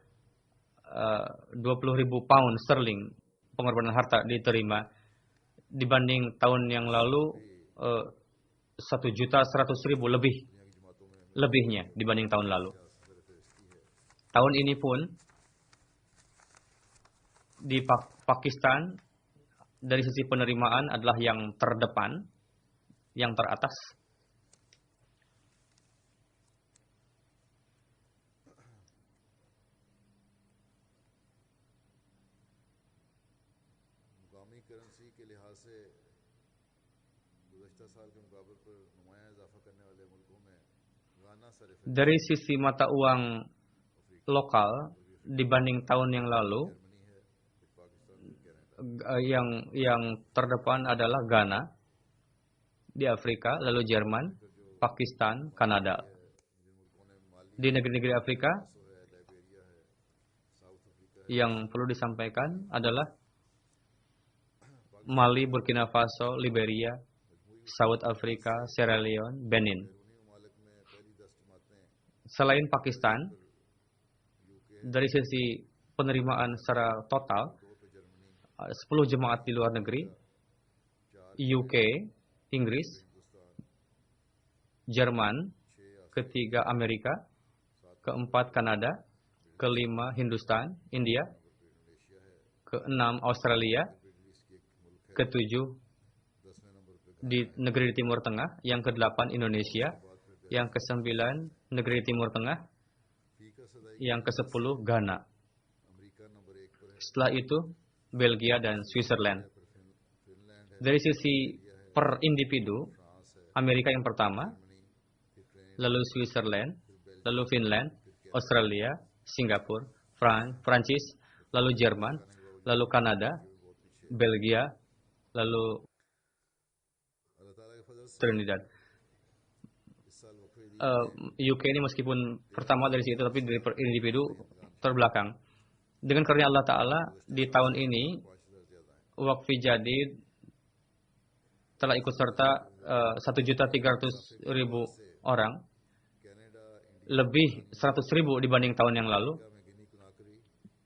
20.000 pound sterling pengorbanan harta diterima, dibanding tahun yang lalu 1.100.000 lebihnya dibanding tahun lalu. Tahun ini pun di Pakistan dari sisi penerimaan adalah yang terdepan, yang teratas. Dari sisi mata uang lokal dibanding tahun yang lalu, yang terdepan adalah Ghana di Afrika, lalu Jerman, Pakistan, Kanada. Di negeri-negeri Afrika yang perlu disampaikan adalah Mali, Burkina Faso, Liberia, South Africa, Sierra Leone, Benin. Selain Pakistan, dari sisi penerimaan secara total, 10 jemaat di luar negeri, UK, Inggris, Jerman, ketiga Amerika, keempat Kanada, kelima Hindustan, India, keenam Australia, ketujuh di negeri di Timur Tengah, yang kedelapan Indonesia, yang kesembilan negeri Timur Tengah, yang kesepuluh Ghana. Setelah itu Belgia dan Switzerland. Dari sisi per individu, Amerika yang pertama, lalu Switzerland, lalu Finland, Australia, Singapura, Prancis, lalu Jerman, lalu Kanada, Belgia, lalu Trinidad. UK ini meskipun pertama dari situ, tapi dari per individu terbelakang. Dengan karunia Allah Ta'ala, di tahun ini Waqfi Jadid telah ikut serta 1.300.000 orang, lebih 100.000 dibanding tahun yang lalu.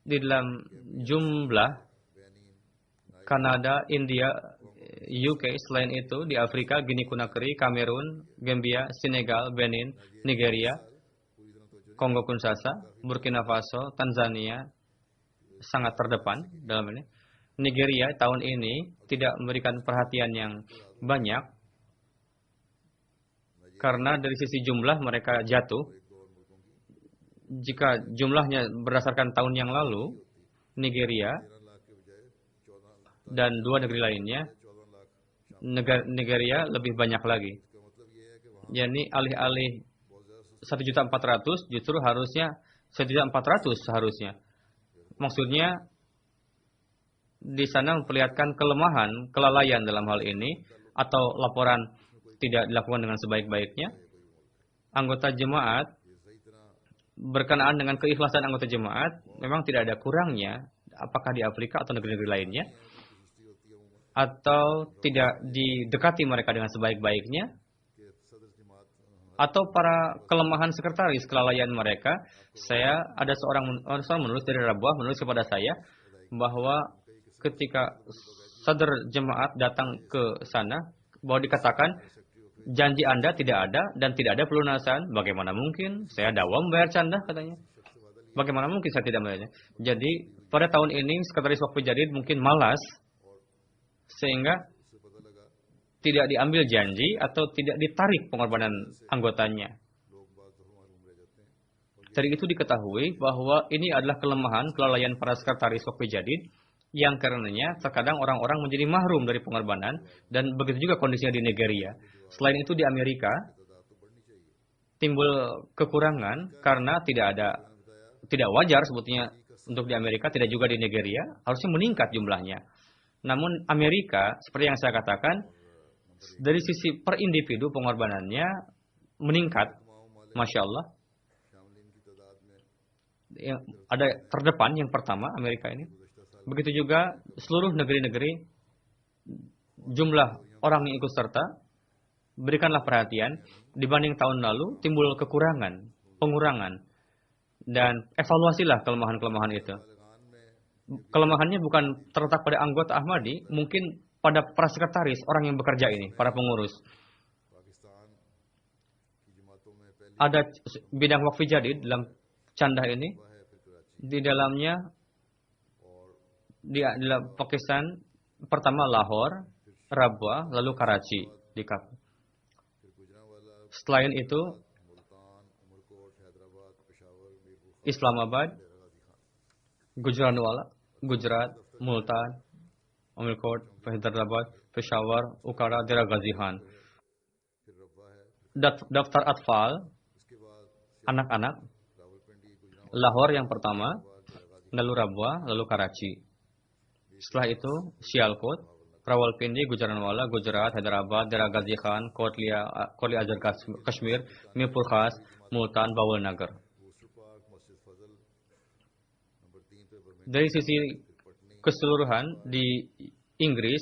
Di dalam jumlah Kanada, India, UK, selain itu di Afrika, Guinea Conakry, Kamerun, Gambia, Senegal, Benin, Nigeria, Kongo Kinshasa, Burkina Faso, Tanzania sangat terdepan dalam ini. Nigeria tahun ini tidak memberikan perhatian yang banyak karena dari sisi jumlah mereka jatuh. Jika jumlahnya berdasarkan tahun yang lalu, Nigeria dan dua negeri lainnya, Nigeria lebih banyak lagi. Jadi alih-alih 1.400.000 justru harusnya 1.400.000 seharusnya. Maksudnya di sana memperlihatkan kelemahan, kelalaian dalam hal ini, atau laporan tidak dilakukan dengan sebaik-baiknya. Anggota jemaat berkenaan dengan keikhlasan anggota jemaat memang tidak ada kurangnya, apakah di Afrika atau negeri-negeri lainnya, atau tidak didekati mereka dengan sebaik-baiknya, atau para kelemahan sekretaris, kelalaian mereka. Ada seorang menulis dari Rabuah menulis kepada saya bahwa ketika sadar jemaat datang ke sana, bahwa dikatakan janji Anda tidak ada dan tidak ada pelunasan. Bagaimana mungkin? Saya dakwah membayar canda katanya. Bagaimana mungkin saya tidak membayarnya? Jadi pada tahun ini Sekretaris Waqf Jadid mungkin malas sehingga tidak diambil janji atau tidak ditarik pengorbanan anggotanya. Dari itu diketahui bahwa ini adalah kelemahan, kelalaian para Sekretaris Waqf Jadid yang karenanya terkadang orang-orang menjadi mahrum dari pengorbanan, dan begitu juga kondisinya di Nigeria. Selain itu di Amerika timbul kekurangan karena tidak wajar sebetulnya untuk di Amerika, tidak juga di Nigeria, harusnya meningkat jumlahnya. Namun Amerika, seperti yang saya katakan, dari sisi per individu pengorbanannya meningkat, Masya Allah. Yang ada terdepan yang pertama Amerika ini. Begitu juga seluruh negeri-negeri, jumlah orang yang ikut serta, berikanlah perhatian, dibanding tahun lalu timbul kekurangan, pengurangan. Dan evaluasilah kelemahan-kelemahan itu. Kelemahannya bukan terletak pada anggota Ahmadi, mungkin pada para sekretaris, orang yang bekerja ini, para pengurus. Ada bidang Waqf Jadid dalam canda ini, di dalamnya di dalam Pakistan pertama Lahore, Rabwa, lalu Karachi di Kap. Selain itu Islamabad, Gujranwala, Gujarat, Multan, Amirkot, Hyderabad, Peshawar, Ukara, Dera Ghazi Khan. Daftar Atfal, anak-anak, Lahore yang pertama, lalu Rabwa, lalu Karachi. Setelah itu Sialkot, Rawalpindi, Gujranwala, Gujarat, Hyderabad, Dera Ghazi Khan, Kotlia Azhar Kashmir, Mirpur Khas, Multan, Bawal Nagar. Dari sisi keseluruhan di Inggris,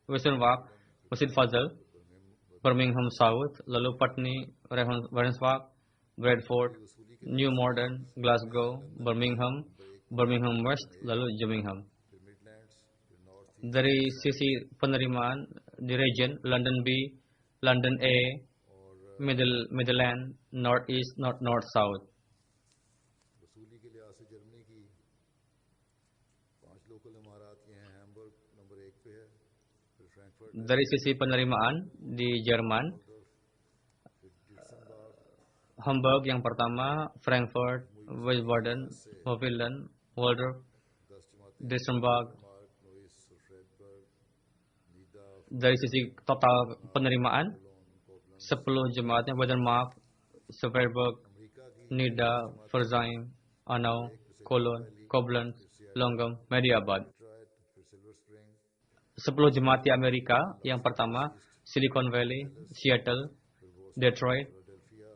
Western Walk, Masjid Fazal, Birmingham South, lalu Putney, Ravenswalk, Bradford, New Modern, Glasgow, Birmingham West, lalu Birmingham. Dari sisi penerimaan di region, London B, London A, Midland, North East, North South. Dari sisi penerimaan di Jerman, Hamburg yang pertama, Frankfurt, Wiesbaden, Mopilden, Waldorf, Dresdenburg. Dari sisi total penerimaan, 10 jemaatnya Wedenmark, Freiburg, Nida, Verzheim, Hanau, Cologne, Koblenz, Longum, Mediabad. 10 jemaat di Amerika, yang pertama Silicon Valley, Seattle, Detroit,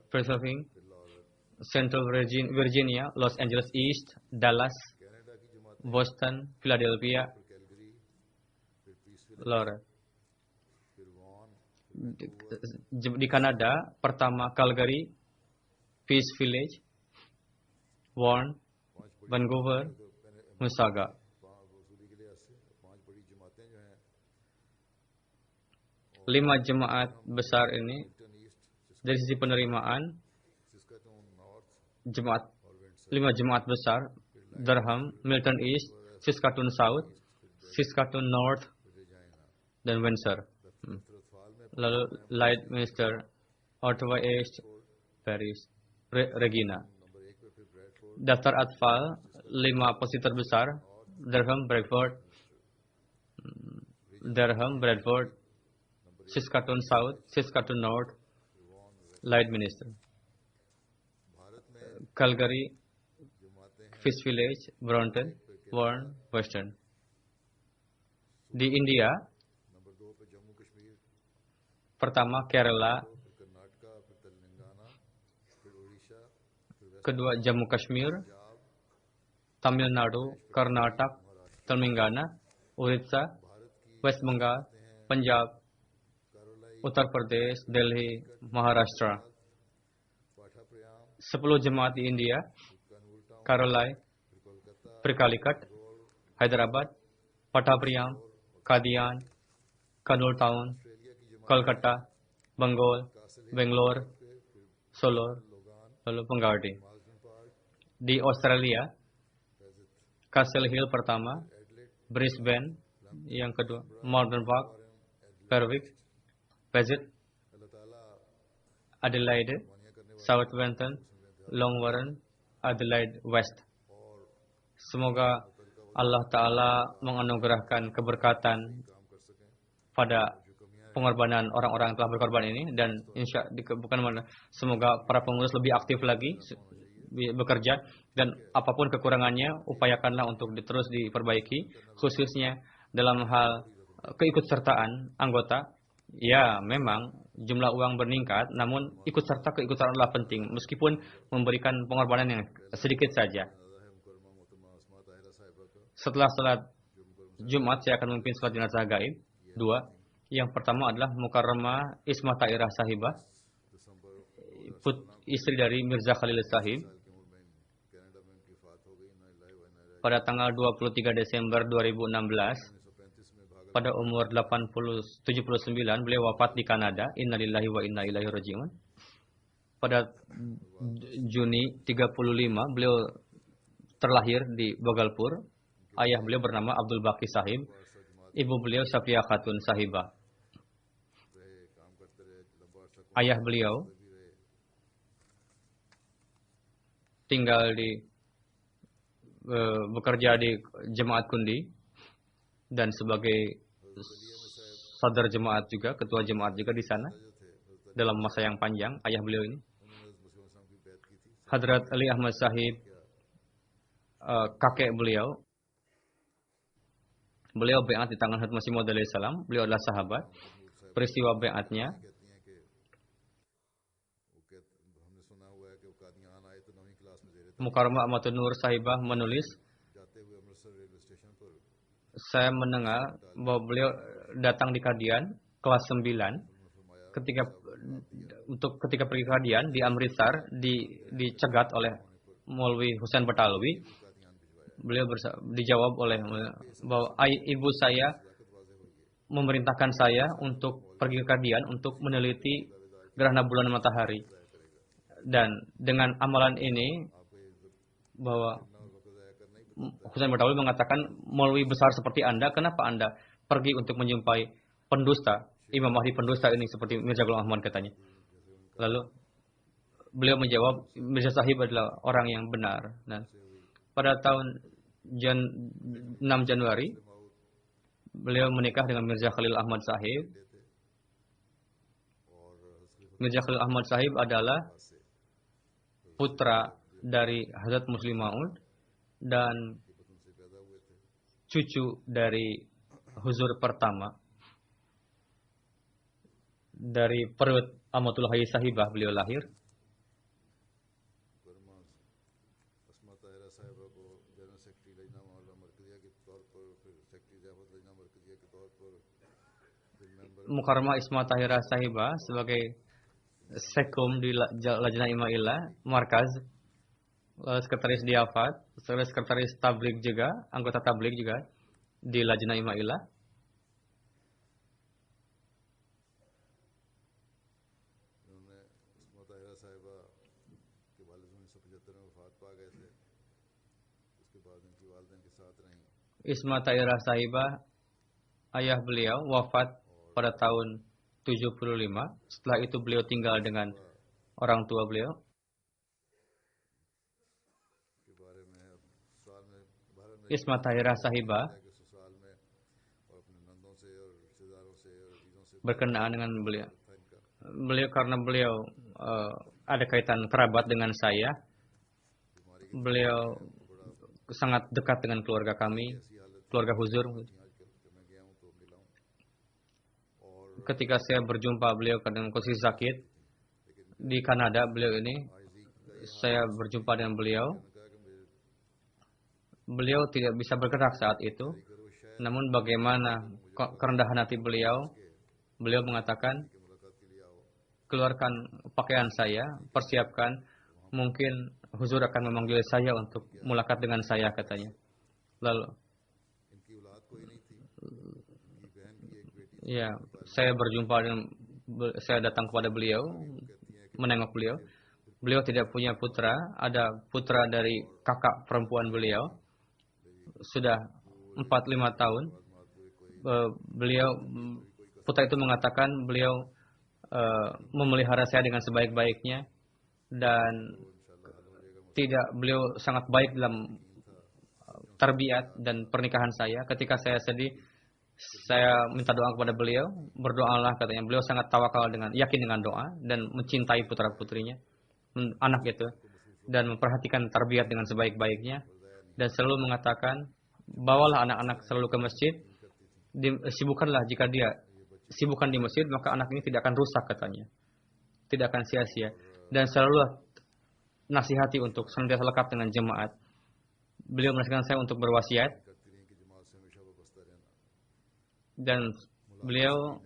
Pennsylvania, Central Virginia, Los Angeles East, Dallas, Boston, Philadelphia, Lawrence. Di Kanada, pertama Calgary, Peace Village, Vaughan, Vancouver, Mississauga. 5 jemaat besar ini dari sisi penerimaan, 5 jemaat besar, Durham, Milton East, Saskatoon South, Saskatoon North, dan Windsor. Lalu Leidminster, Ottawa East, Paris, Regina. Daftar Atfal, 5 posisi terbesar, Durham, Bradford, Saskatoon South, Saskatoon North, Leidminster, Calgary, Peace Village, Brampton, Vaughan, Western. Di India, pertama Kerala, kedua Jammu Kashmir, Tamil Nadu, Karnataka, Telangana, Orissa, West Bengal, Punjab, Uttar Pradesh, Delhi, Maharashtra. 10 jemaat di India, Karolai, Prikalikat, Hyderabad, Patapriam, Kadian, Kanul Town, Kolkata, Bangalore, Solo, lalu Penggardi. Di Australia, Castle Hill pertama, Brisbane yang kedua, Malvern Park, Berwick, Paget, Adelaide, Southampton, Longwarren, Adelaide West. Semoga Allah Ta'ala menganugerahkan keberkatan pada pengorbanan orang-orang yang telah berkorban ini, dan semoga para pengurus lebih aktif lagi bekerja, dan apapun kekurangannya upayakanlah untuk terus diperbaiki, khususnya dalam hal keikutsertaan anggota. Ya, memang jumlah uang meningkat, namun keikutsertaan adalah penting meskipun memberikan pengorbanan yang sedikit saja. Setelah salat Jumat saya akan memimpin salat jenazah gaib 2. Yang pertama adalah Mukarramah Isma Tairah Sahibah, istri dari Mirza Khalil Sahib, pada tanggal 23 Desember 2016 pada umur 79 beliau wafat di Kanada. Innalillahi wa inna ilaihi raji'un. Pada Juni 35 beliau terlahir di Bhagalpur. Ayah beliau bernama Abdul Baqi Sahib, ibu beliau Safia Khatun Sahibah. Ayah beliau tinggal bekerja di Jemaat Kundi dan sebagai sadar jemaat juga, ketua jemaat juga di sana dalam masa yang panjang. Ayah beliau ini Hadrat Ali Ahmad Sahib, kakek beliau baiat di tangan Hadrat Masih Maud alaihi salam. Beliau adalah sahabat. Peristiwa baiatnya Mukarramah Ahmadun Nur Sahibah menulis, saya mendengar bahwa beliau datang di Kadian kelas 9 ketika pergi ke Kadian di Amritsar dicegat oleh Maulwi Husain Batalwi. Beliau dijawab oleh bahwa ibu saya memerintahkan saya untuk pergi ke Kadian untuk meneliti gerhana bulan matahari, dan dengan amalan ini bahwa Husain Batalwi mengatakan, Maulwi besar seperti Anda, kenapa Anda pergi untuk menjumpai pendusta, Imam Mahdi pendusta ini seperti Mirza Ghulam Ahmad, katanya. Lalu beliau menjawab, Mirza Sahib adalah orang yang benar. Nah, pada tahun 6 Januari beliau menikah dengan Mirza Khalil Ahmad Sahib. Mirza Khalil Ahmad Sahib adalah putra dari Hazrat Muslim Maud dan cucu dari Huzur pertama dari perut Amatullah Hayy Sahibah beliau lahir. Mukarramah Isma Tahirah Sahibah sebagai Sekum di Lajnah Imailah Markaz, sekretaris Diafat, sekretaris Tabligh juga, anggota Tabligh juga di Lajnah Imailah. Isma Tahirah Sahibah, ayah beliau wafat pada tahun 75. Setelah itu beliau tinggal dengan orang tua beliau. Isma Tahirah Sahibah berkenaan dengan beliau. Karena beliau ada kaitan kerabat dengan saya. Beliau sangat dekat dengan keluarga kami, keluarga Huzur. Ketika saya berjumpa beliau dengan kondisi sakit di Kanada, saya berjumpa dengan beliau. Beliau tidak bisa bergerak saat itu. Namun bagaimana kerendahan hati beliau, beliau mengatakan, keluarkan pakaian saya, persiapkan, mungkin Huzur akan memanggil saya untuk mulakat dengan saya, katanya. Lalu Ya, saya berjumpa dengan, saya datang kepada beliau, menengok beliau. Beliau tidak punya putra, ada putra dari kakak perempuan beliau, sudah 4-5 tahun. Beliau, putra itu mengatakan beliau memelihara saya dengan sebaik-baiknya, dan beliau sangat baik dalam tarbiyat dan pernikahan saya. Ketika saya sedih, saya minta doa kepada beliau, berdoalah katanya. Beliau sangat tawakal yakin dengan doa dan mencintai putra-putrinya, anak itu, dan memperhatikan tarbiyat dengan sebaik-baiknya, dan selalu mengatakan, bawalah anak-anak selalu ke masjid, sibukkanlah, jika dia sibukkan di masjid, maka anak ini tidak akan rusak katanya, tidak akan sia-sia, dan selalu nasihati untuk senantiasa lekat dengan jemaat. Beliau menasihatkan saya untuk berwasiat, dan beliau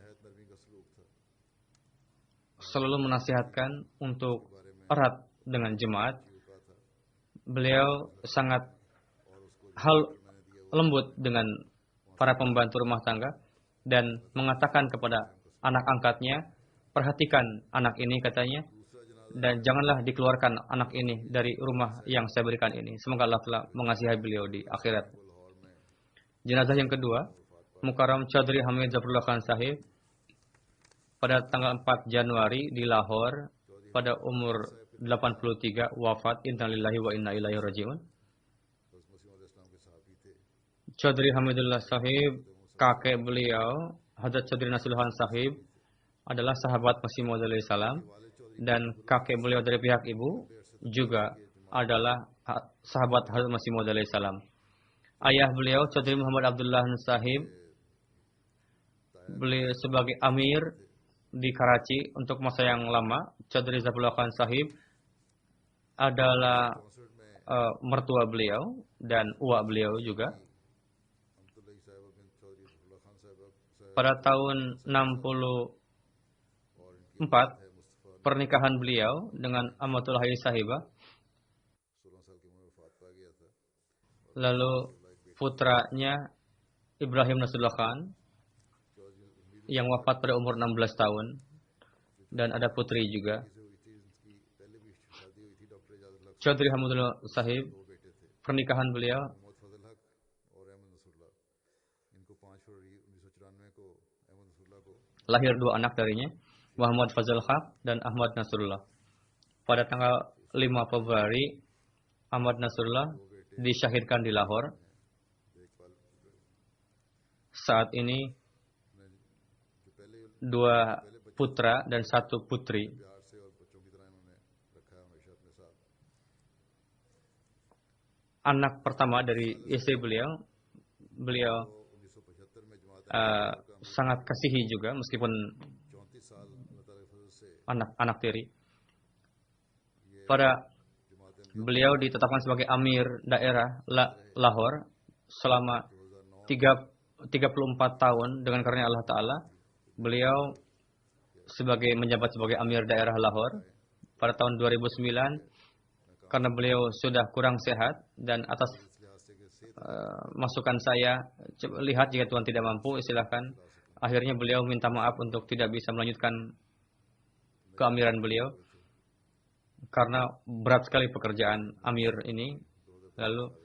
selalu menasihatkan untuk erat dengan jemaat. Beliau sangat lembut dengan para pembantu rumah tangga dan mengatakan kepada anak angkatnya, perhatikan anak ini katanya, dan janganlah dikeluarkan anak ini dari rumah yang saya berikan ini. Semoga Allah telah mengasihi beliau di akhirat. Jenazah yang kedua, Mukarram Chaudhry Hamid Zafrullah Khan Sahib, pada tanggal 4 Januari di Lahore, pada umur 83, wafat. Innalillahi wa inna ilaihi raji'un. Chaudhry Hamidullah Sahib, kakek beliau, Hadrat Chaudhry Nasrullah Khan Sahib, adalah sahabat Masih Maud alaihi salam, dan kakek beliau dari pihak ibu juga adalah sahabat Hadrat Masih Maud alaihi salam. Ayah beliau, Chaudhry Muhammad Abdullah Sahib, beliau sebagai amir di Karachi untuk masa yang lama. Chaudhry Zafrullah Khan Sahib adalah mertua beliau dan uak beliau juga. Pada tahun 64, pernikahan beliau dengan Amatul Hayy Sahibah. Lalu putranya Ibrahim Nasrullah Khan yang wafat pada umur 16 tahun, dan ada putri juga. Chaudhry Hamidullah Sahib, pernikahan beliau lahir 2 anak darinya, Muhammad Fazal Haq dan Ahmad Nasrullah. Pada tanggal 5 Februari, Ahmad Nasrullah disyahidkan di Lahore. Saat ini 2 putra dan 1 putri. Anak pertama dari istri beliau sangat kasihi juga, meskipun anak tiri. Beliau ditetapkan sebagai amir daerah Lahore selama 34 tahun dengan karunia Allah Ta'ala. Beliau menjabat sebagai amir daerah Lahore pada tahun 2009. Karena beliau sudah kurang sehat, dan atas masukan saya, lihat jika Tuhan tidak mampu, silakan. Akhirnya beliau minta maaf untuk tidak bisa melanjutkan keamiran beliau karena berat sekali pekerjaan amir ini. Lalu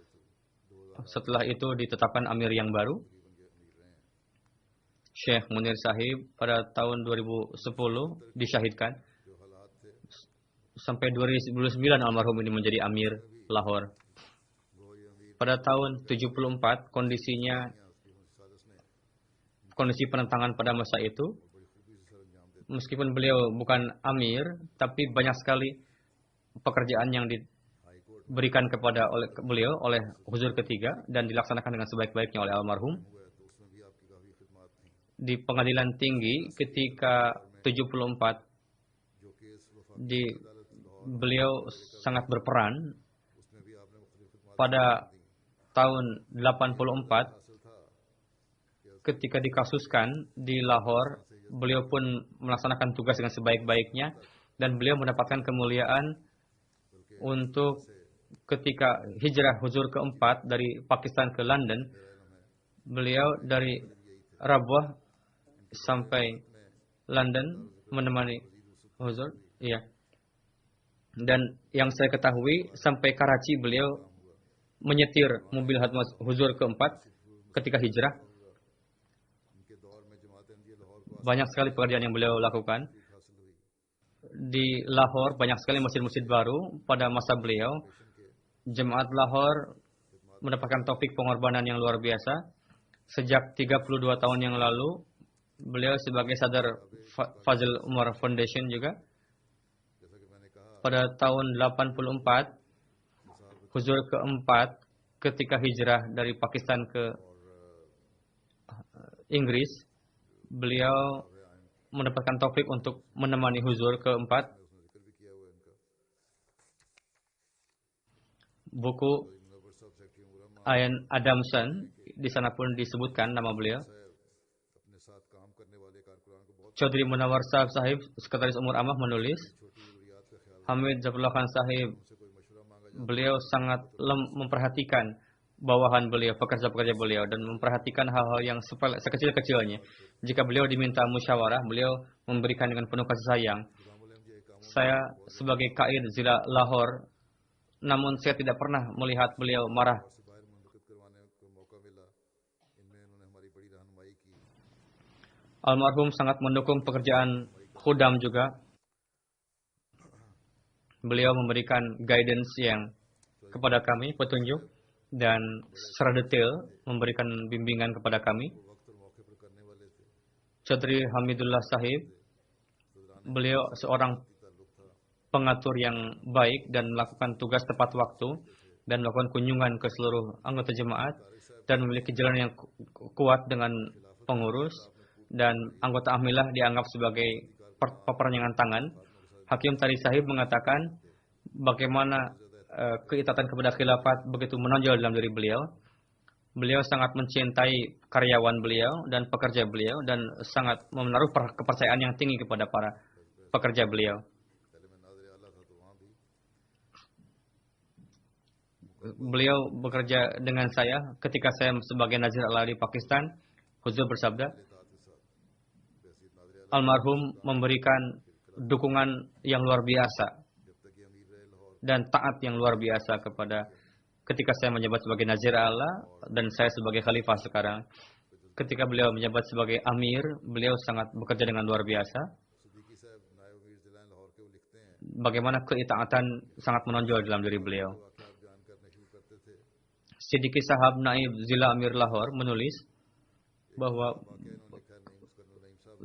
setelah itu ditetapkan amir yang baru, Syekh Munir Sahib, pada tahun 2010 disyahidkan. Sampai 2009 almarhum ini menjadi amir Lahore. Pada tahun 74 kondisi penentangan pada masa itu, meskipun beliau bukan amir, tapi banyak sekali pekerjaan yang diberikan kepada beliau oleh Huzur ketiga dan dilaksanakan dengan sebaik-baiknya oleh almarhum. Di pengadilan tinggi ketika 74, beliau sangat berperan. Pada tahun 84, ketika dikasuskan di Lahore, beliau pun melaksanakan tugas dengan sebaik-baiknya, dan beliau mendapatkan kemuliaan untuk ketika hijrah Huzur keempat dari Pakistan ke London. Beliau dari Rabwah sampai London menemani Huzur. Iya. Dan yang saya ketahui sampai Karachi beliau menyetir mobil Hadrat Huzur keempat ketika hijrah. Banyak sekali pekerjaan yang beliau lakukan. Di Lahore banyak sekali masjid-masjid baru pada masa beliau. Jemaat Lahore mendapatkan taufik pengorbanan yang luar biasa. Sejak 32 tahun yang lalu, beliau sebagai sadar Fazil Umar Foundation juga. Pada tahun 84, Huzur keempat ketika hijrah dari Pakistan ke Inggris, beliau mendapatkan taufik untuk menemani Huzur keempat. Buku Ian Adamson, di sana pun disebutkan nama beliau. Chaudhry Munawar Sahib, Sekretaris Umur Ammah menulis, Hamid Zafrullah Khan Sahib, beliau sangat memperhatikan bawahan beliau, pekerja-pekerja beliau, dan memperhatikan hal-hal yang sekecil-kecilnya. Jika beliau diminta musyawarah, beliau memberikan dengan penuh kasih sayang. Saya sebagai Qaid Zila Lahore, namun saya tidak pernah melihat beliau marah. Almarhum sangat mendukung pekerjaan khudam juga. Beliau memberikan guidance yang kepada kami, petunjuk, dan secara detail memberikan bimbingan kepada kami. Chaudhry Hamidullah Sahib, beliau seorang pengatur yang baik dan melakukan tugas tepat waktu dan melakukan kunjungan ke seluruh anggota jemaat dan memiliki jalan yang kuat dengan pengurus, dan anggota Ahmilah dianggap sebagai peperangan tangan. Hakim Tari Sahib mengatakan bagaimana keitaatan kepada khilafat begitu menonjol dalam diri beliau. Beliau sangat mencintai karyawan beliau dan pekerja beliau dan sangat menaruh kepercayaan yang tinggi kepada para pekerja beliau. Beliau bekerja dengan saya ketika saya sebagai Nazir Allah di Pakistan. Huzur bersabda, almarhum memberikan dukungan yang luar biasa dan taat yang luar biasa ketika saya menjabat sebagai Nazir Allah dan saya sebagai Khalifah sekarang. Ketika beliau menjabat sebagai Amir, beliau sangat bekerja dengan luar biasa. Bagaimana keitaatan sangat menonjol dalam diri beliau. Siddiqui Sahab Naib Zila Amir Lahore menulis bahwa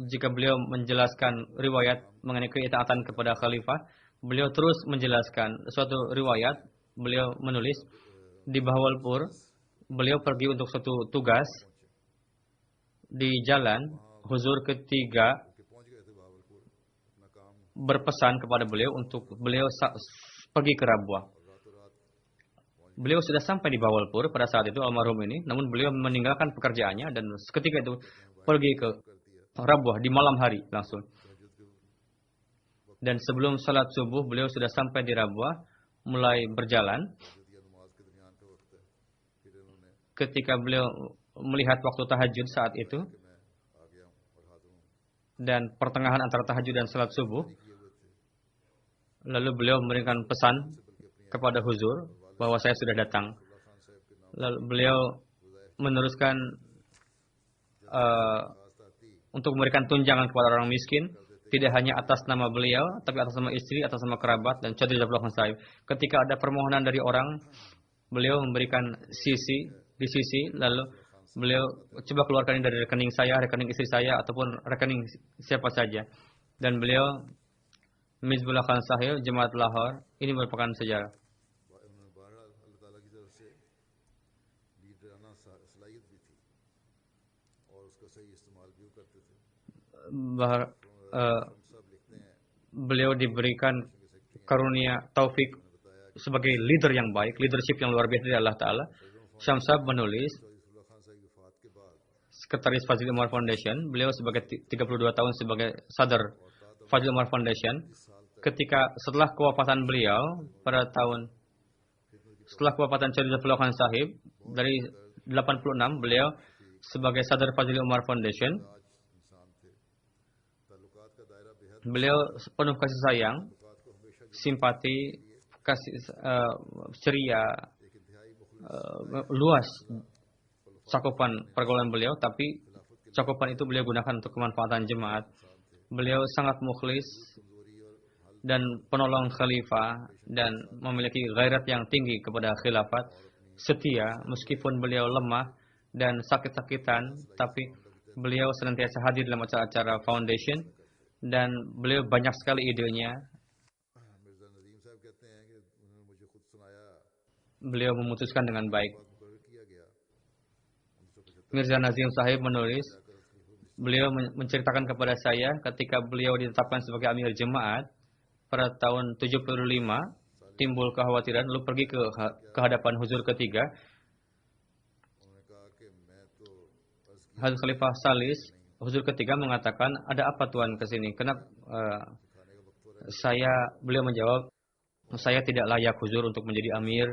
jika beliau menjelaskan riwayat mengenai keitaatan kepada Khalifah, beliau terus menjelaskan suatu riwayat. Beliau menulis di Bahawalpur, beliau pergi untuk suatu tugas di jalan. Huzur ketiga berpesan kepada beliau untuk beliau pergi ke Rabwah. Beliau sudah sampai di Bahawalpur pada saat itu almarhum ini, namun beliau meninggalkan pekerjaannya dan seketika itu pergi ke Rabwah di malam hari langsung. Dan sebelum salat subuh beliau sudah sampai di Rabwah, mulai berjalan. Ketika beliau melihat waktu tahajud saat itu dan pertengahan antara tahajud dan salat subuh, lalu beliau memberikan pesan kepada Huzur bahwa saya sudah datang. Lalu beliau meneruskan untuk memberikan tunjangan kepada orang miskin, tidak hanya atas nama beliau, tapi atas nama istri, atas nama kerabat, dan Chaudhry Zafrullah Khan Sahib. Ketika ada permohonan dari orang, beliau memberikan di sisi, lalu beliau coba keluarkan ini dari rekening saya, rekening istri saya, ataupun rekening siapa saja. Dan beliau, Mizbullah Khan Sahib, Jemaat Lahore, ini merupakan sejarah. Beliau diberikan karunia taufik sebagai leader yang baik, leadership yang luar biasa dari Allah Ta'ala. Syamsab menulis, Sekretaris Fazil Umar Foundation, beliau sebagai 32 tahun sebagai sadar Fazil Umar Foundation. Setelah kewafatan beliau setelah kewafatan Chaudhry Zafrullah Khan Sahib dari 86, beliau sebagai sadar Fazil Umar Foundation Beliau penuh kasih sayang, simpati, kasih ceria, luas cakupan pergaulan beliau, tapi cakupan itu beliau gunakan untuk kemanfaatan jemaat. Beliau sangat mukhlis dan penolong khalifah dan memiliki gairat yang tinggi kepada khilafat, setia meskipun beliau lemah dan sakit-sakitan, tapi beliau senantiasa hadir dalam acara-acara foundation dan beliau banyak sekali idenya. Beliau memutuskan dengan baik. Mirza Nazim Sahib menulis, beliau menceritakan kepada saya ketika beliau ditetapkan sebagai Amir Jemaat pada tahun 75, timbul kekhawatiran, lalu pergi ke hadapan Huzur ketiga. Hazrat Khalifah Salis, Huzur ketiga mengatakan, ada apa Tuan ke sini? Kenapa? Beliau menjawab, saya tidak layak Huzur untuk menjadi Amir.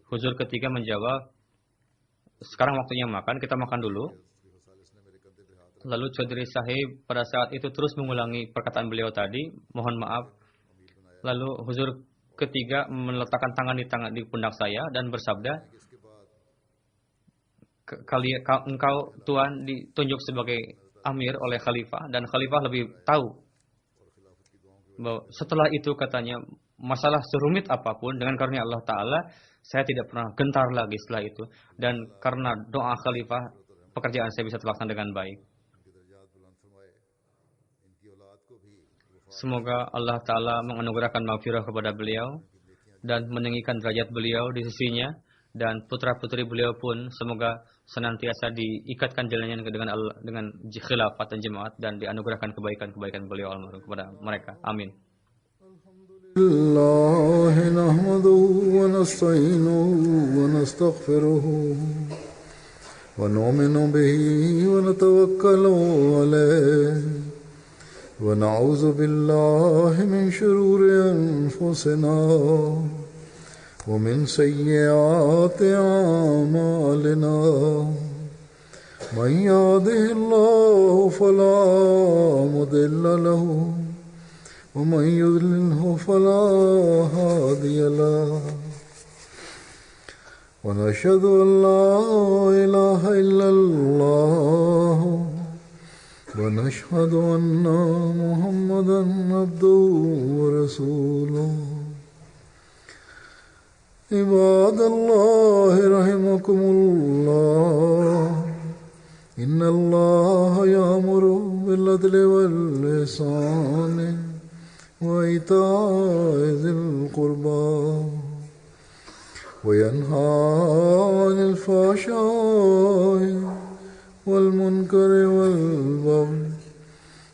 Huzur ketiga menjawab, sekarang waktunya makan, kita makan dulu. Lalu Chaudhry Sahib pada saat itu terus mengulangi perkataan beliau tadi, mohon maaf. Lalu Huzur ketiga meletakkan tangan di pundak saya dan bersabda, engkau Tuan ditunjuk sebagai Amir oleh Khalifah dan Khalifah lebih tahu. Bahwa setelah itu katanya, masalah serumit apapun dengan karunia Allah Ta'ala, saya tidak pernah gentar lagi setelah itu. Dan karena doa Khalifah, pekerjaan saya bisa terlaksana dengan baik. Semoga Allah Ta'ala menganugerahkan maghfirah kepada beliau dan meninggikan derajat beliau di sisinya, dan putra-putri beliau pun semoga senantiasa diikatkan jalannya dengan khilafat dan jemaat dan dianugerahkan kebaikan-kebaikan beliau kepada mereka. Amin. الله نحمده ونستعينه ونستغفره ونؤمن به ونتوكل عليه ونعوذ بالله من شرور أنفسنا ومن سيئات أعمالنا من يهده الله فلا مضل له ومن يضلله فلا هادي له ونشهد أن لا إله إلا الله ونشهد أن محمدا عبده ورسوله عباد الله رحمكم الله إن الله يأمر بالعدل والإحسان وإيتاء ذي القربى وينهى عن الفحشاء والمنكر والبغي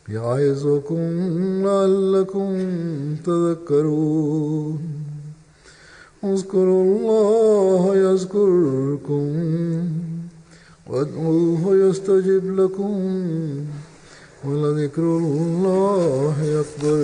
يعظكم لعلكم تذكرون اذكروا الله يذكركم وادعوه يستجب لكم ولذكر الله أكبر.